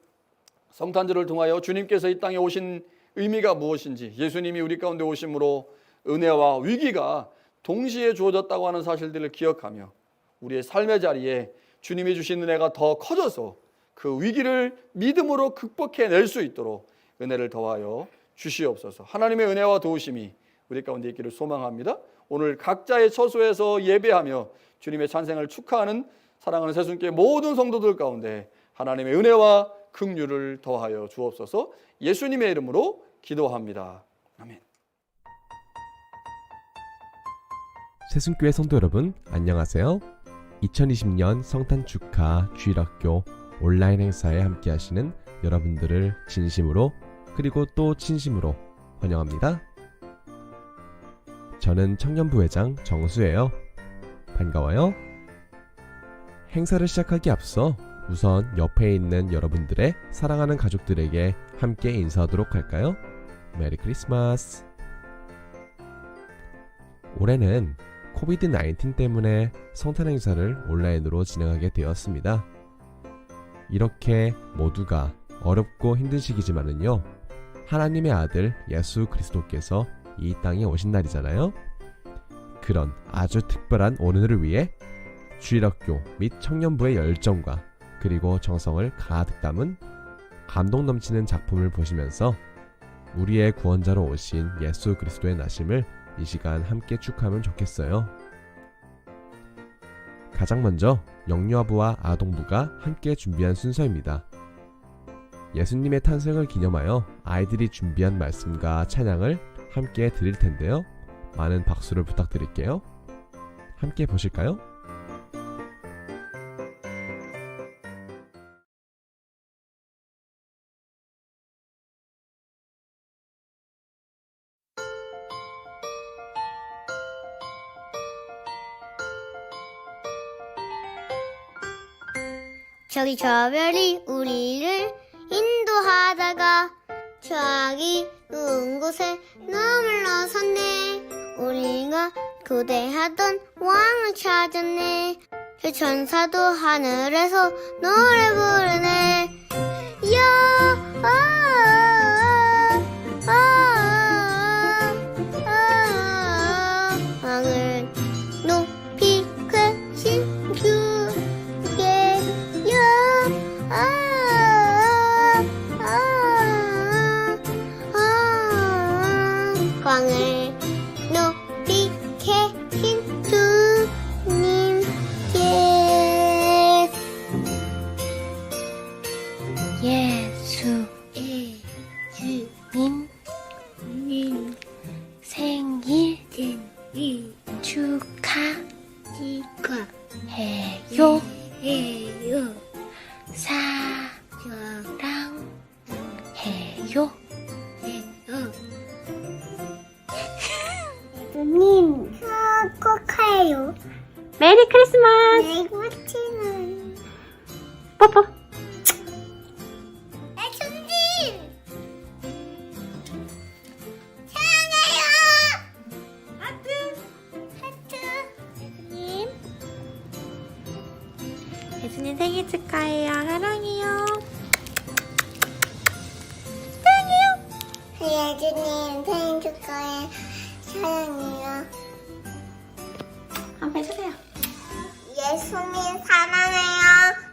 성탄절을 통하여 주님께서 이 땅에 오신 의미가 무엇인지, 예수님이 우리 가운데 오심으로 은혜와 위기가 동시에 주어졌다고 하는 사실들을 기억하며 우리의 삶의 자리에 주님이 주신 은혜가 더 커져서 그 위기를 믿음으로 극복해낼 수 있도록 은혜를 더하여 주시옵소서. 하나님의 은혜와 도우심이 우리 가운데 있기를 소망합니다. 오늘 각자의 처소에서 예배하며 주님의 찬생을 축하하는 사랑하는 새순교회 모든 성도들 가운데 하나님의 은혜와 긍휼을 더하여 주옵소서. 예수님의 이름으로 기도합니다. 아멘. 새순교회 성도 여러분, 안녕하세요. 2020년 성탄 축하 주일학교 온라인 행사에 함께 하시는 여러분들을 진심으로 그리고 또 진심으로 환영합니다. 저는 청년부회장 정수예요. 반가워요. 행사를 시작하기 앞서 우선 옆에 있는 여러분들의 사랑하는 가족들에게 함께 인사하도록 할까요? 메리 크리스마스. 올해는 코비드-19 때문에 성탄 행사를 온라인으로 진행하게 되었습니다. 이렇게 모두가 어렵고 힘든 시기지만은요, 하나님의 아들 예수 그리스도께서 이 땅에 오신 날이잖아요. 그런 아주 특별한 오늘을 위해 주일학교 및 청년부의 열정과 그리고 정성을 가득 담은 감동 넘치는 작품을 보시면서 우리의 구원자로 오신 예수 그리스도의 나심을 이 시간 함께 축하하면 좋겠어요. 가장 먼저 영유아부와 아동부가 함께 준비한 순서입니다. 예수님의 탄생을 기념하여 아이들이 준비한 말씀과 찬양을 함께 드릴 텐데요. 많은 박수를 부탁드릴게요. 함께 보실까요? 저기 저 별이 우리를 인도하다가 저기 누운 곳에 머물러섰네. 우리가 고대하던 왕을 찾았네. 저 천사도 하늘에서 노래 부르네. 야, 왕을 높이 크신 주께여. 왕을 높이 계신 주님께. 예수님 생일 축하해요. 사랑해요. 예수님 축하해요. 메리 크리스마스. 내 꽃이는 뽀뽀. 예수님 사랑해요. 하트. 예수님 생일 축하해요. 사랑해요. 예수님 생일 축하해. 사랑해요. 한번 해주세요. 예수님 사랑해요.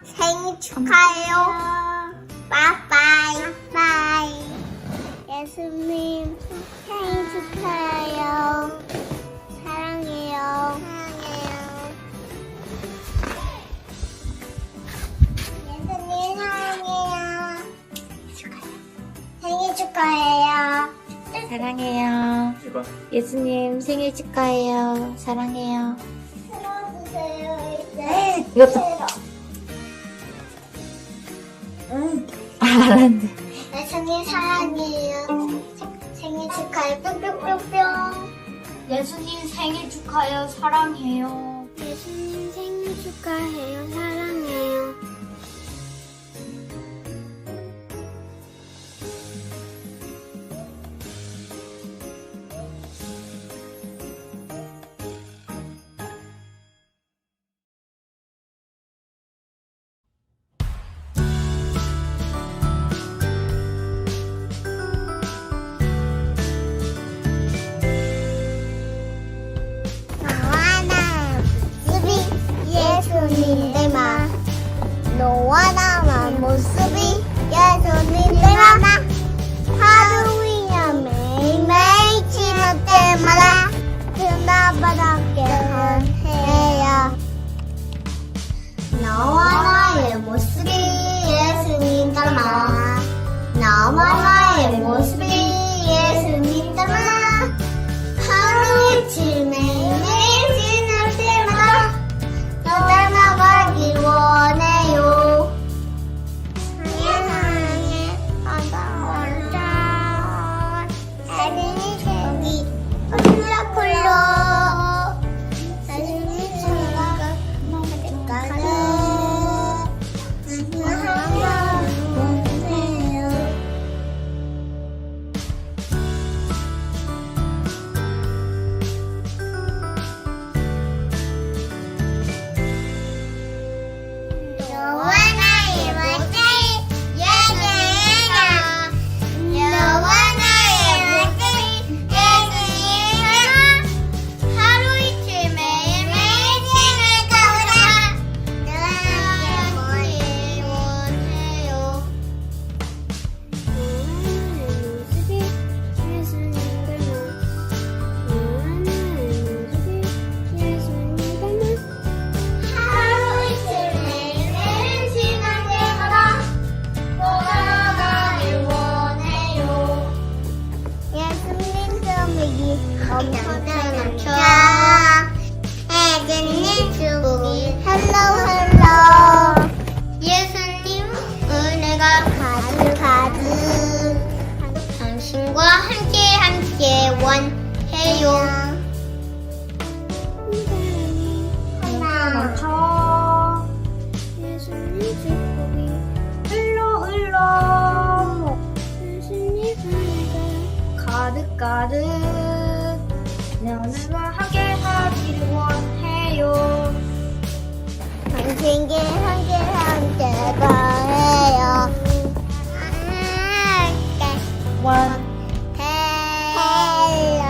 생일 축하해요. 빠빠이. 빠이. 예수님 생일 축하해요. 사랑해요. 사랑해요. 예수님 사랑해요. 생일 축하해요. 사랑해요. 예수님 생일 축하해요. 사랑해요. 들어주세요. 네. 이것도. 알았는데. 예수님 사랑해요. 생일 축하해. 뿅뿅뿅뿅. 예수님 생일 축하해요. 사랑해요. 예수님 생일 축하해요. 사랑해요. 너와 나 모습이 예수님 닮아. 너와 나만 모습이 예수님 닮아. 하루 위에 매일매일 지날 때마다 그나마다께 해요. 너와 나의 모습이 예수님 닮아. 너와 나의 모습이 예수님 닮아. 하루 이틀 매일매일 지날 때마다 너 닮아가길 원해요. 사랑해 바다 사랑이 저기 콜라 사랑이 저가 어디까지 원해요. 너와 나의 모습이 예수님아. 너와 나의 모습이 예수님아. 하루 이틀 매일매일 지낼 거라. 너와 함께 원해요. 모습이 예수님 닮아. 너와 나의 모습이 예수님 닮아. 하루 이틀 매일매일 지날 때마다 돌아가길 원해요. 예수님 소식이 엄청 넘쳐. 예수님 축복이 헬로 헬로. 예수님 은혜가 가득가득 당신과 함께 원해요. 하나 넘쳐. 예수님 축복이 흘러 예수님 은혜가 가득가득 내 오늘과 함께 하기를 원해요. 신기 함께 거예요. 원. 해요.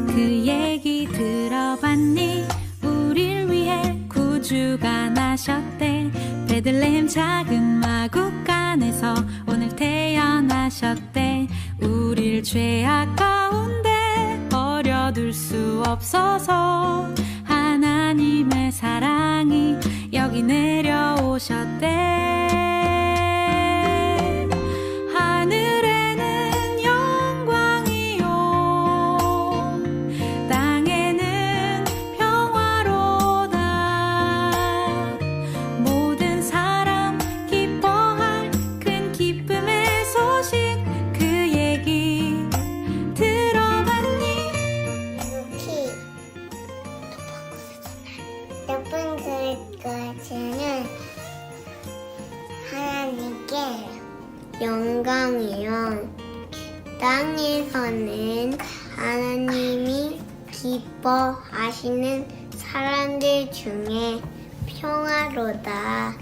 그 얘기 들어봤니? 우릴 위해 구주가 나셨대. 베들레헴 작은 마국간에서 오늘 태어나셨대. 우릴 죄악 가운데 버려둘 수 없어서 하나님의 사랑이 여기 내려오셨대. 하늘에는 영광이요, 땅에는 평화로다. 모든 사람 기뻐할 큰 기쁨의 소식, 그 얘기 들어봤니? 키 예쁜 그릇까지는 하나님께 영광이요, 땅에서는 하나님이 기뻐하시는 사람들 중에 평화로다.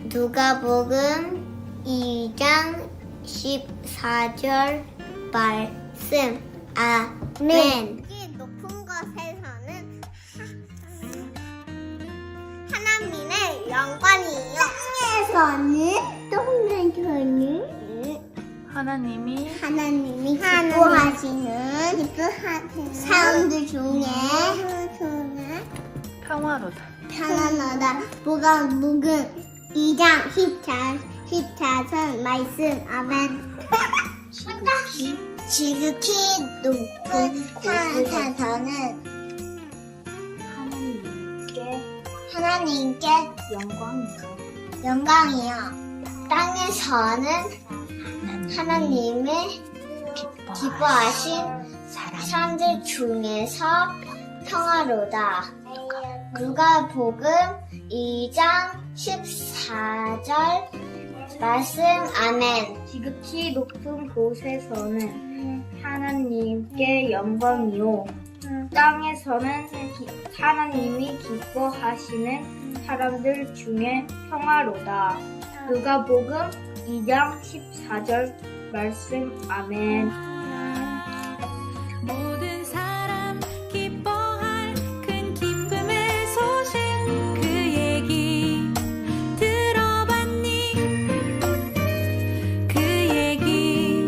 누가복음 2장 14절 말씀. 아멘. 높은 곳에서는 하나님의 영광이요, 땅에서는 하나님이 하나님이 기뻐하시는 사람들 중에 평화로다. 편안하다. 누가복음 2장 14절 말씀. 아멘. 지극히 높은 곳에서는 하나님께 영광이요, 땅에서는 하나님의 기뻐하신 사람들 중에서 평화로다. 누가복음 2장 14절 말씀. 아멘. 지극히 높은 곳에서는 하나님께 영광이요, 땅에서는 하나님이 기뻐하시는 사람들 중에 평화로다. 누가복음 2장 14절 말씀. 아멘. 모든 사람 기뻐할 큰 기쁨의 소식, 그 얘기 들어봤니? 그 얘기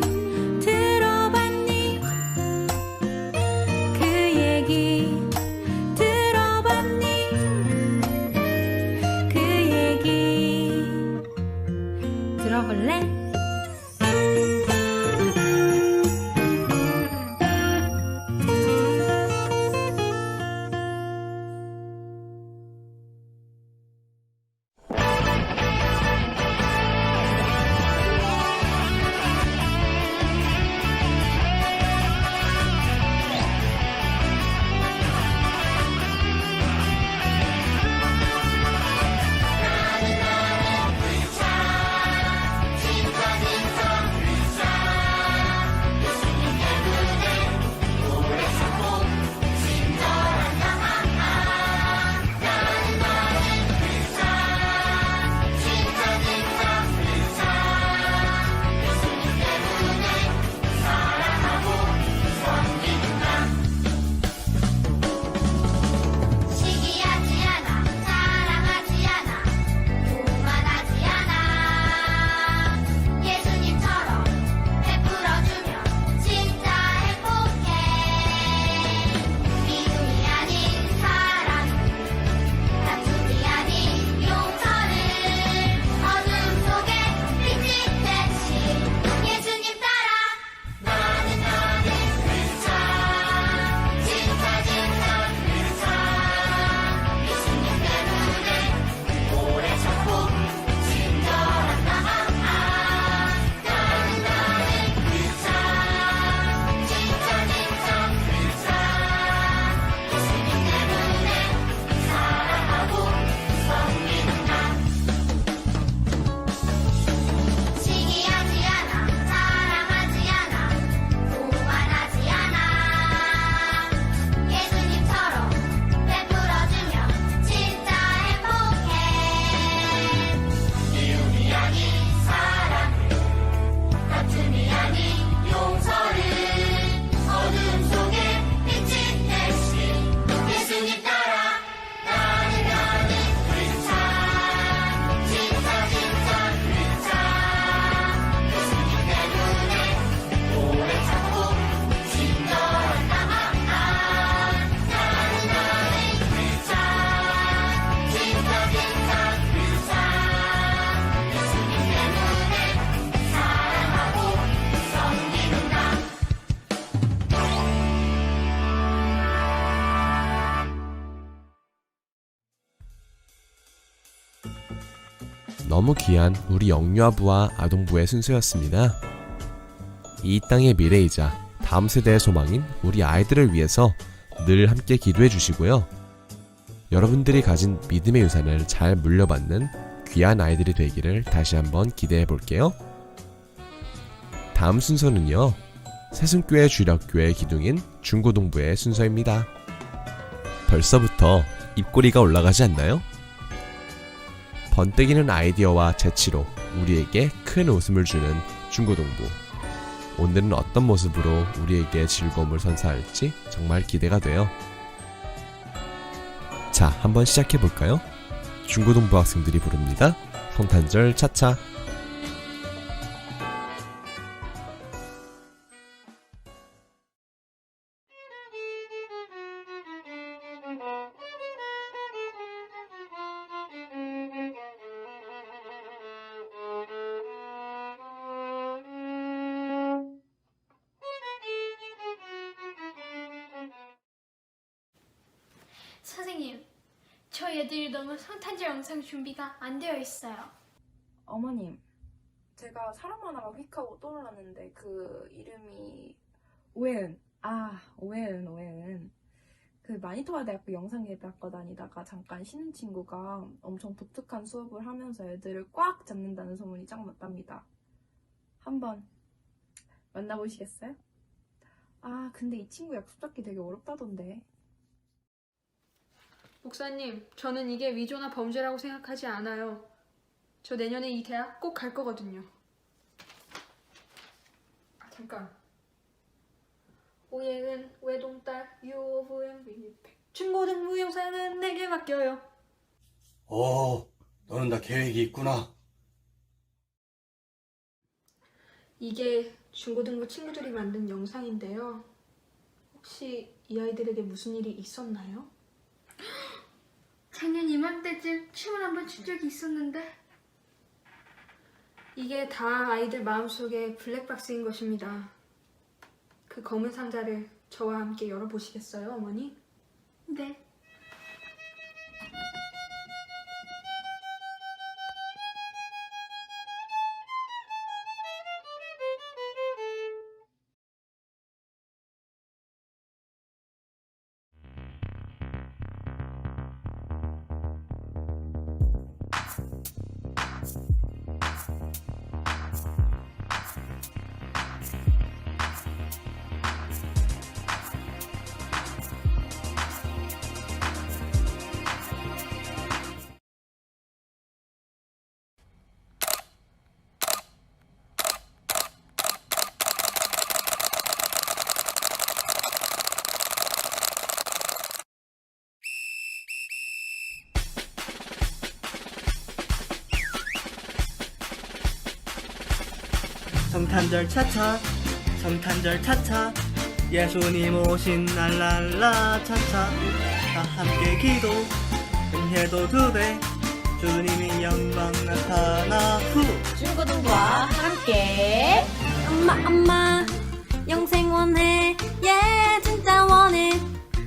들어봤니? 그 얘기 들어봤니? 그 얘기 들어볼래? 너무 귀한 우리 영유아부와 아동부의 순서였습니다. 이 땅의 미래이자 다음 세대의 소망인 우리 아이들을 위해서 늘 함께 기도해 주시고요. 여러분들이 가진 믿음의 유산을 잘 물려받는 귀한 아이들이 되기를 다시 한번 기대해 볼게요. 다음 순서는요, 새순교회 주력교회 기둥인 중고등부의 순서입니다. 벌써부터 입꼬리가 올라가지 않나요? 번뜩이는 아이디어와 재치로 우리에게 큰 웃음을 주는 중고등부. 오늘은 어떤 모습으로 우리에게 즐거움을 선사할지 정말 기대가 돼요. 자, 한번 시작해 볼까요? 중고등부 학생들이 부릅니다. 성탄절 차차. 선생님, 저희 애들이 너무 성탄절 영상 준비가 안 되어 있어요. 어머님, 제가 사람 하나가 휙 하고 떠올랐는데 그 이름이 오해은. 오해은. 그 마니토바 대학교 영상예배학과 다니다가 잠깐 쉬는 친구가 엄청 독특한 수업을 하면서 애들을 꽉 잡는다는 소문이 짱 났답니다. 한번 만나보시겠어요? 근데 이 친구 약속 잡기 되게 어렵다던데. 목사님, 저는 이게 위조나 범죄라고 생각하지 않아요. 저 내년에 이 대학 꼭 갈 거거든요. 잠깐. 오예은, 외동딸, 유오부행, 위니팩. 중고등부 영상은 내게 맡겨요. 너는 다 계획이 있구나. 이게 중고등부 친구들이 만든 영상인데요. 혹시 이 아이들에게 무슨 일이 있었나요? 작년 이맘때쯤 춤을 한번 춘 적이 있었는데. 이게 다 아이들 마음속에 블랙박스인 것입니다. 그 검은 상자를 저와 함께 열어보시겠어요, 어머니? 네. 성탄절 차차, 성탄절 차차, 예수님 오신 날랄라 차차. 다 함께 기도, 은혜도 2배, 주님이 영광 나타나 후. 중고등부와 함께. 엄마 영생 원해, 진짜 원해.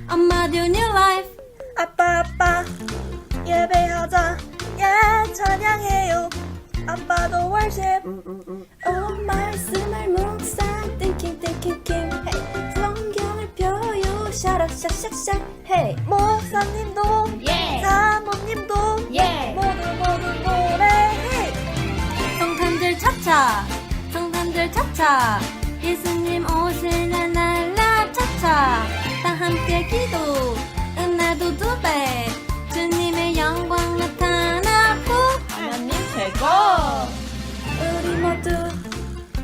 엄마 do new life. 아빠 예배하자, 찬양해요. 아빠도 worship. 말씀을 묵상 thinking 성경을 펴요 샤락샤샥샥. Hey, 목사님도 사모님도 모두 노래해. 성탄절 차차, 성탄절 차차, 예수님 오실 날라 차차. 다 함께 기도, 은혜도 2배, 주님의 영광 나타나 후. 하나님 최고. 우리 모두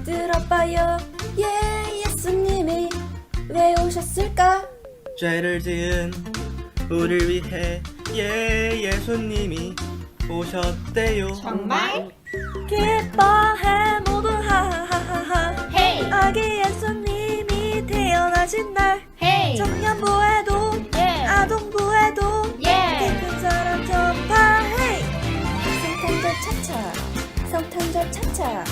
들어봐요. 예수님이 왜 오셨을까? 죄를 지은 우리를 위해 예수님이 오셨대요. 정말? 기뻐해 모두 하하하하. Hey. 아기 예수님이 태어나신 날. Hey. 청년부에도 아동부에도 기쁜 사람 전파. Hey. 성탄절 차차, 성탄절 차차,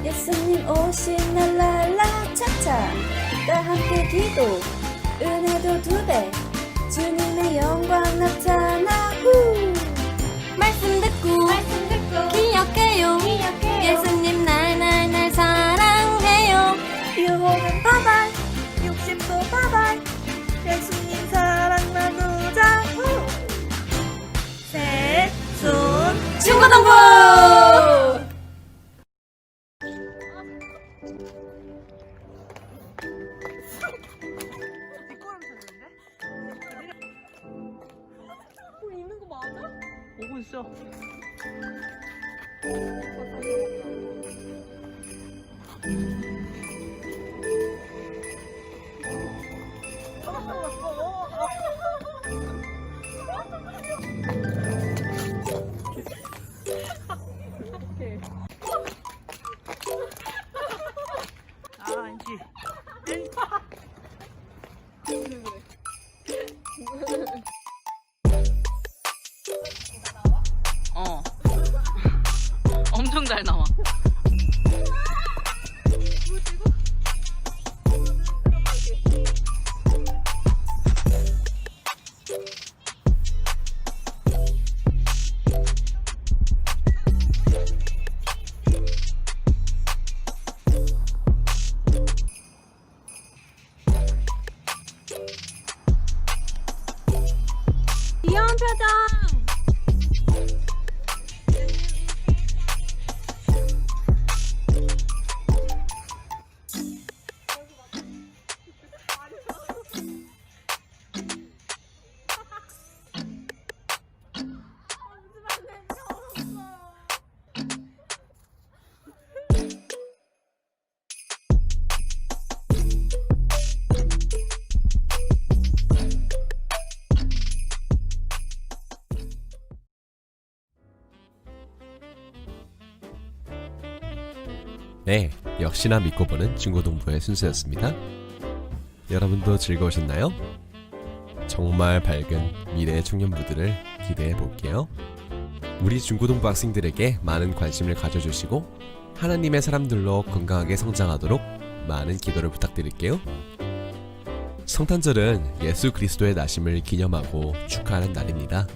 예수님 오신 날랄라 차차. 다 함께 기도, 은혜도 2배, 주님의 영광 나타나 후. 말씀 듣고 기억해 하고 있어. 엄청 잘 나와. 귀여운 표정. 네, 역시나 믿고 보는 중고등부의 순서였습니다. 여러분도 즐거우셨나요? 정말 밝은 미래의 청년부들을 기대해 볼게요. 우리 중고등부 학생들에게 많은 관심을 가져주시고 하나님의 사람들로 건강하게 성장하도록 많은 기도를 부탁드릴게요. 성탄절은 예수 그리스도의 나심을 기념하고 축하하는 날입니다.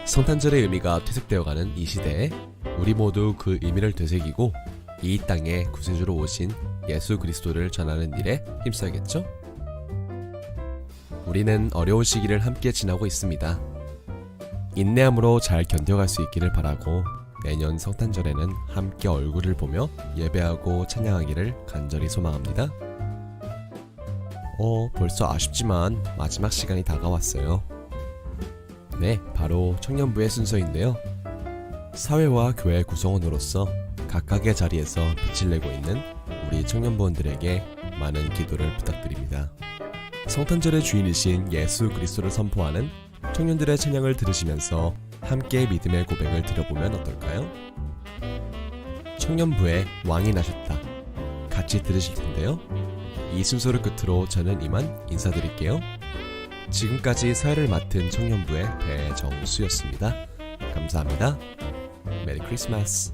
성탄절의 의미가 퇴색되어가는 이 시대에 우리 모두 그 의미를 되새기고 이 땅에 구세주로 오신 예수 그리스도를 전하는 일에 힘써야겠죠? 우리는 어려운 시기를 함께 지나고 있습니다. 인내함으로 잘 견뎌갈 수 있기를 바라고 내년 성탄절에는 함께 얼굴을 보며 예배하고 찬양하기를 간절히 소망합니다. 벌써 아쉽지만 마지막 시간이 다가왔어요. 네, 바로 청년부의 순서인데요. 사회와 교회 구성원으로서 각각의 자리에서 빛을 내고 있는 우리 청년부원들에게 많은 기도를 부탁드립니다. 성탄절의 주인이신 예수 그리스도를 선포하는 청년들의 찬양을 들으시면서 함께 믿음의 고백을 드려보면 어떨까요? 청년부의 왕이 나셨다. 같이 들으실 텐데요. 이 순서를 끝으로 저는 이만 인사드릴게요. 지금까지 사회를 맡은 청년부의 배정수였습니다. 감사합니다. 메리 크리스마스.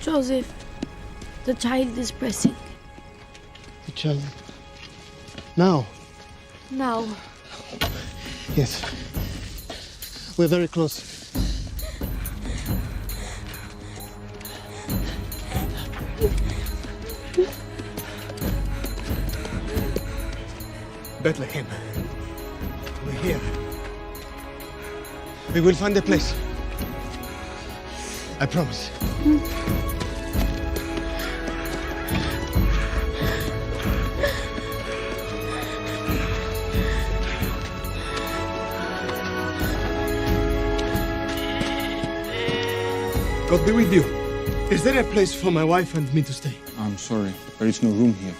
Joseph, the child is pressing. The child. Now. Now. Yes. We're very close. Bethlehem. We're here. We will find a place. I promise. God be with you. Is there a place for my wife and me to stay? I'm sorry, there is no room here.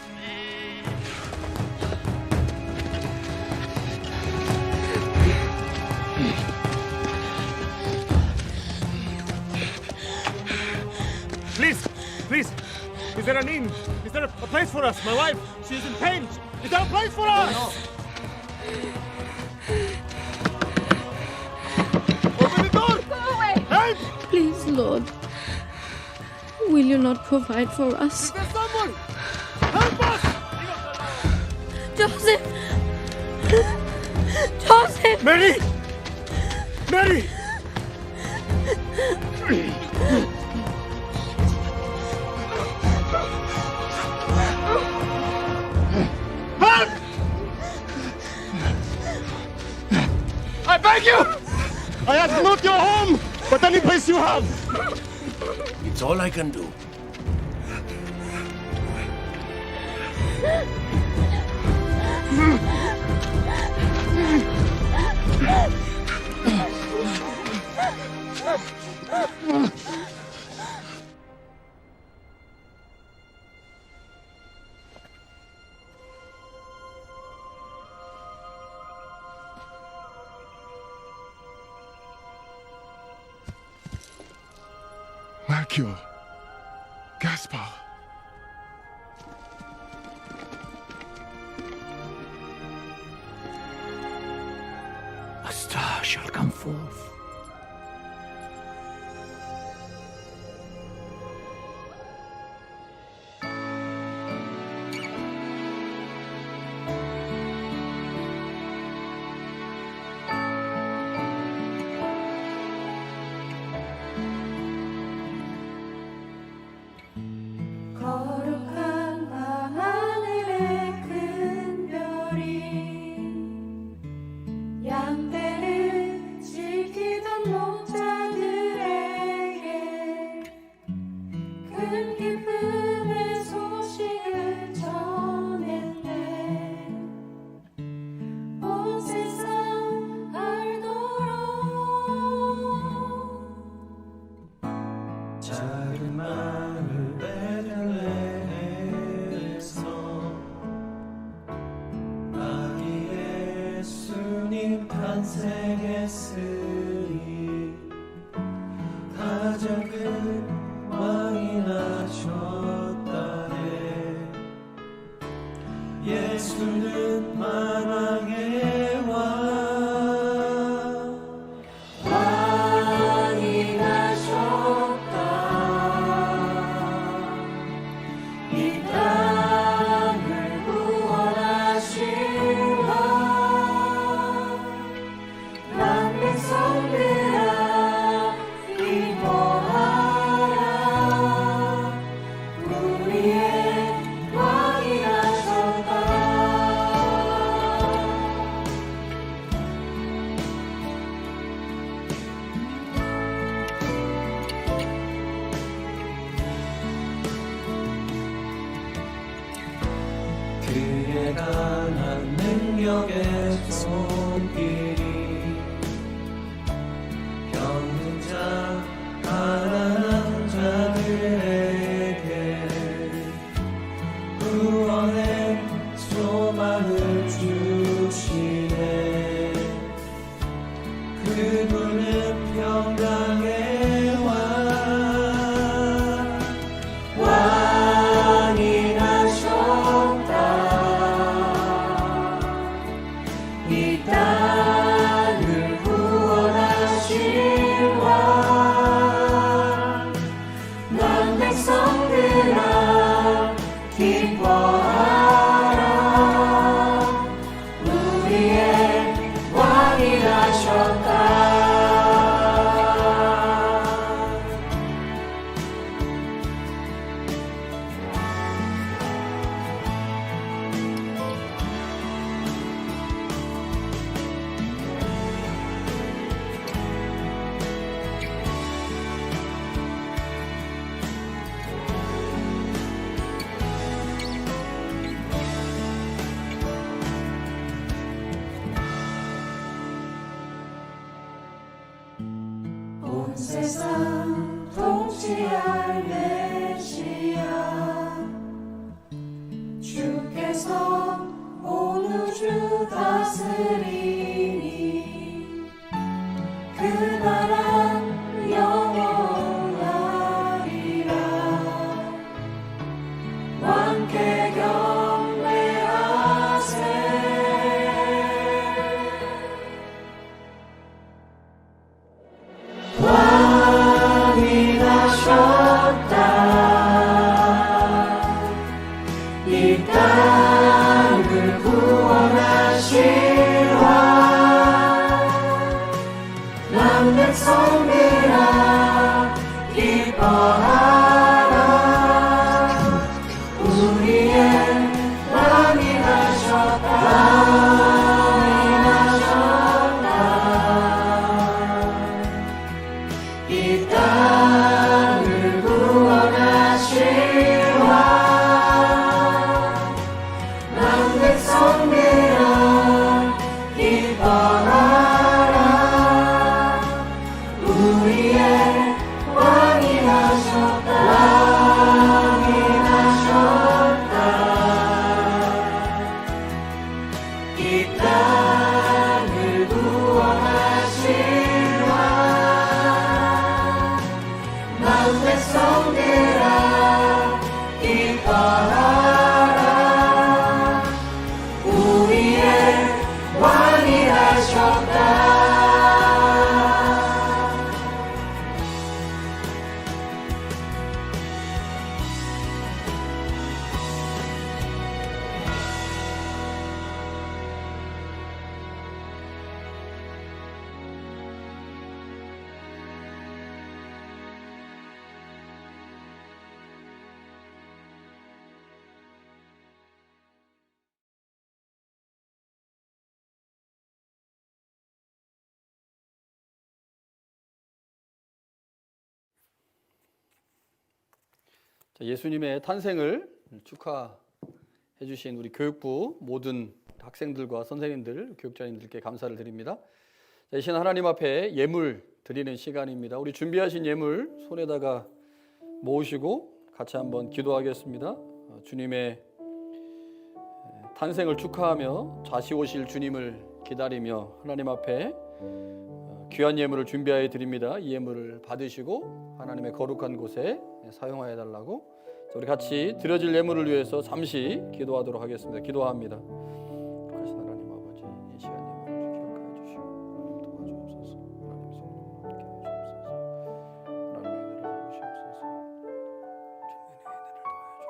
Please, is there an inn? Is there a place for us? My wife, she's in pain. Is there a place for us? Open the door! Go away! Help! Please, Lord, will you not provide for us? Is there someone? Help us! Joseph! Joseph! Mary! Mary! Help! I beg you! I ask not your home, but any place you have. It's all I can do. Melchior. Gaspar. A star shall come forth. 거룩한 밤하늘의 큰 별이 양떼를 지키던 목자들에게 큰 기쁨의 소식을 전했네. 온 세상 알도록 작은 마을 베들레헴에서 아기 예수님 탄생했으니 가장 큰 왕이 나셨다네. 예수는 만왕의 왕이 나셨다. 이 땅을 구원하신 왕. 난 백성들아 기뻐하라. 우리의 왕이 나셨다. 그의 강한 능력의 손길이 병든 자 가난한 자들에게 구원의 소망을 주시네. 그분은 평강의 왕이 나셨다. 이 땅을 구원하신 왕. 난 백성들아 기뻐하라. 우리의 왕이 나셨다. 온 세상 통치할 메시아 주께서 온 우주 다스리니 그 나라 영원하리라. 왕께 경배하세. 왕이 나셨다. 난 백성들아 기뻐하라. 우리의 왕이 나셨다. 이 땅을 구원하신 왕. 난 백성들아 기뻐하라. 우리의 왕이 나셨다. 예수님의 탄생을 축하해 주신 우리 교육부 모든 학생들과 선생님들, 교육자님들께 감사를 드립니다. 이 시간 하나님 앞에 예물 드리는 시간입니다. 우리 준비하신 예물 손에다가 모으시고 같이 한번 기도하겠습니다. 주님의 탄생을 축하하며 다시 오실 주님을 기다리며 하나님 앞에 귀한 예물을 준비하여 드립니다. 이 예물을 받으시고 하나님의 거룩한 곳에 사용하여 달라고 우리 같이 드려질 예물을 위해서 잠시 기도하도록 하겠습니다. 기도합니다. 거룩하신 하나님 아버지, 이 시간 예물을 기억하여 주시고 도와주옵소서. 하나님 성령으로 함께 해주옵소서. 하나님의 은혜를 부으시옵소서. 주님의 은혜를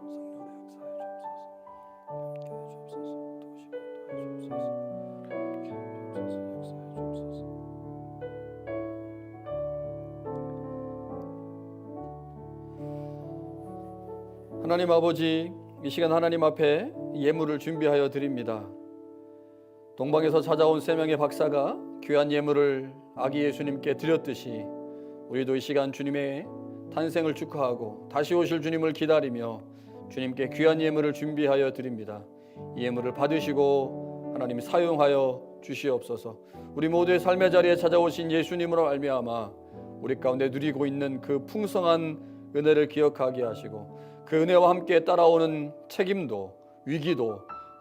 더하여 주옵소서. 성령의 역사해 주옵소서. 함께 해주옵소서. 도우시고 도와주옵소서. 하나님 아버지, 이 시간 하나님 앞에 예물을 준비하여 드립니다. 동방에서 찾아온 세 명의 박사가 귀한 예물을 아기 예수님께 드렸듯이 우리도 이 시간 주님의 탄생을 축하하고 다시 오실 주님을 기다리며 주님께 귀한 예물을 준비하여 드립니다. 이 예물을 받으시고 하나님 사용하여 주시옵소서. 우리 모두의 삶의 자리에 찾아오신 예수님으로 말미암아 우리 가운데 누리고 있는 그 풍성한 은혜를 기억하게 하시고 그 은혜와 함께 따라오는 책임도, 위기도,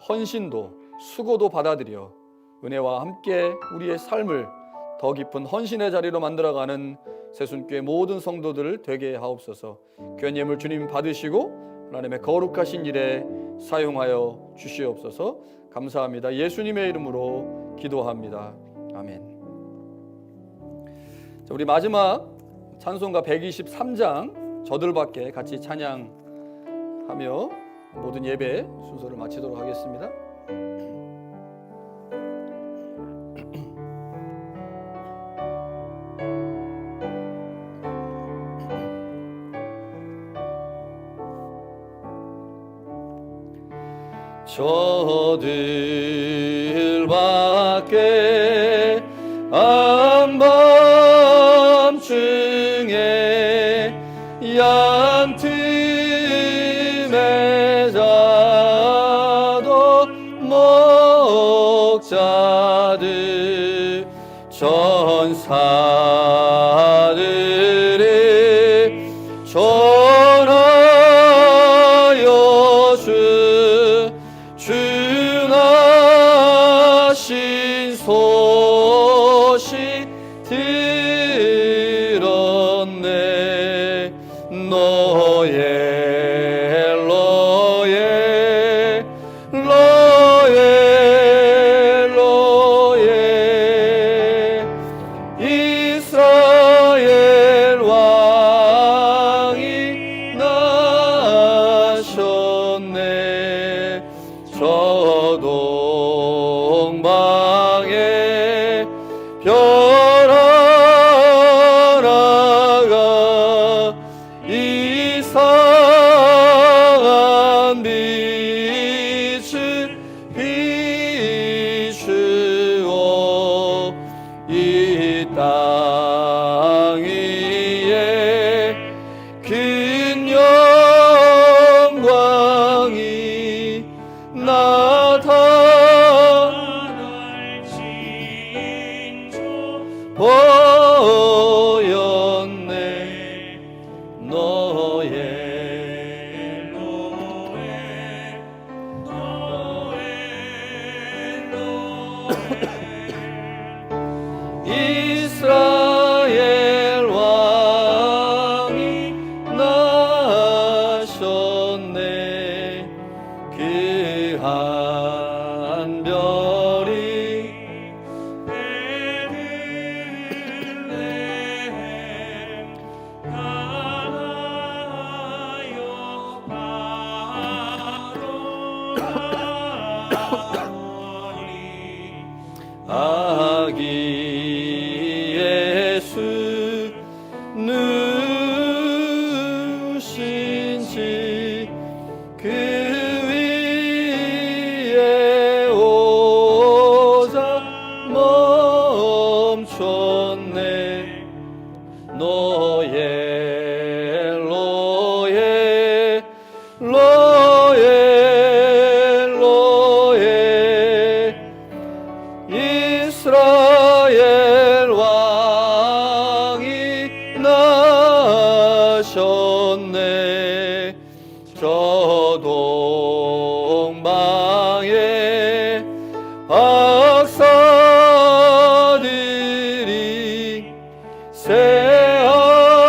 헌신도, 수고도 받아들여 은혜와 함께 우리의 삶을 더 깊은 헌신의 자리로 만들어가는 새순교회 모든 성도들을 되게 하옵소서. 귀한 예물 주님 받으시고 하나님의 거룩하신 일에 사용하여 주시옵소서. 감사합니다. 예수님의 이름으로 기도합니다. 아멘. 자, 우리 마지막 찬송가 123장 저들밖에 같이 찬양하며 모든 예배 순서를 마치도록 하겠습니다. 저들밖에 한밤중에 얀틈에 자도 목자들 전사들이 전하여 주나신 소식 들었네. 로에 이스라엘 왕이 나셨네. 저 동방에 별 하나가 이상한 빛을 비추어 이 땅 위에 큰 영 이스라엘 왕이 나셨네. 그 한 별이 베들레헴 가나요 바로 나오니. 아기 예수 누신지 그 위에 오자 멈췄네. 로에 로에 로에 로에 이스라엘 왕이 나셨네. 저 동방의 박사들이 새아기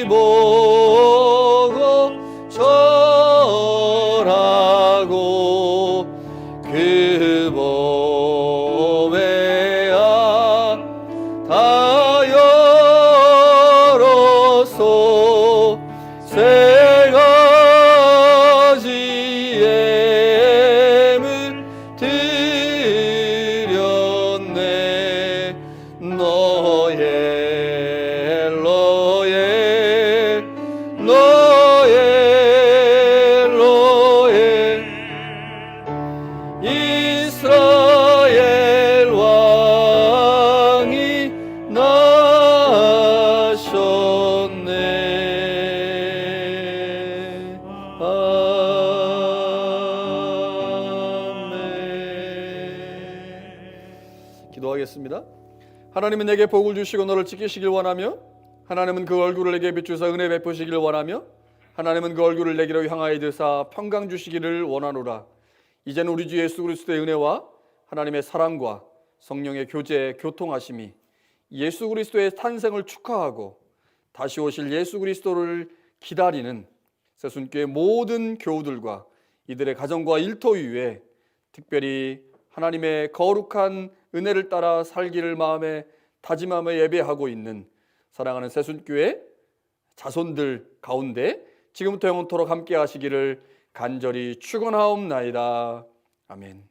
보고 절하고 그 보배야 다 열었소. 세 가지 예물 드렸네. 너의 로에 로에 로에 이스라엘 왕이 나셨네. 아멘. 기도하겠습니다. 하나님은 내게 복을 주시고 너를 지키시길 원하며, 하나님은 그 얼굴을 내게 비추사 은혜 베푸시길 원하며, 하나님은 그 얼굴을 내게로 향하여 드사 평강 주시기를 원하노라. 이제는 우리 주 예수 그리스도의 은혜와 하나님의 사랑과 성령의 교제, 교통하심이 예수 그리스도의 탄생을 축하하고 다시 오실 예수 그리스도를 기다리는 새순교의 모든 교우들과 이들의 가정과 일터 위에 특별히 하나님의 거룩한 은혜를 따라 살기를 마음에 다짐하며 예배하고 있는 사랑하는 새순교회 자손들 가운데 지금부터 영원토록 함께 하시기를 간절히 축원하옵나이다. 아멘.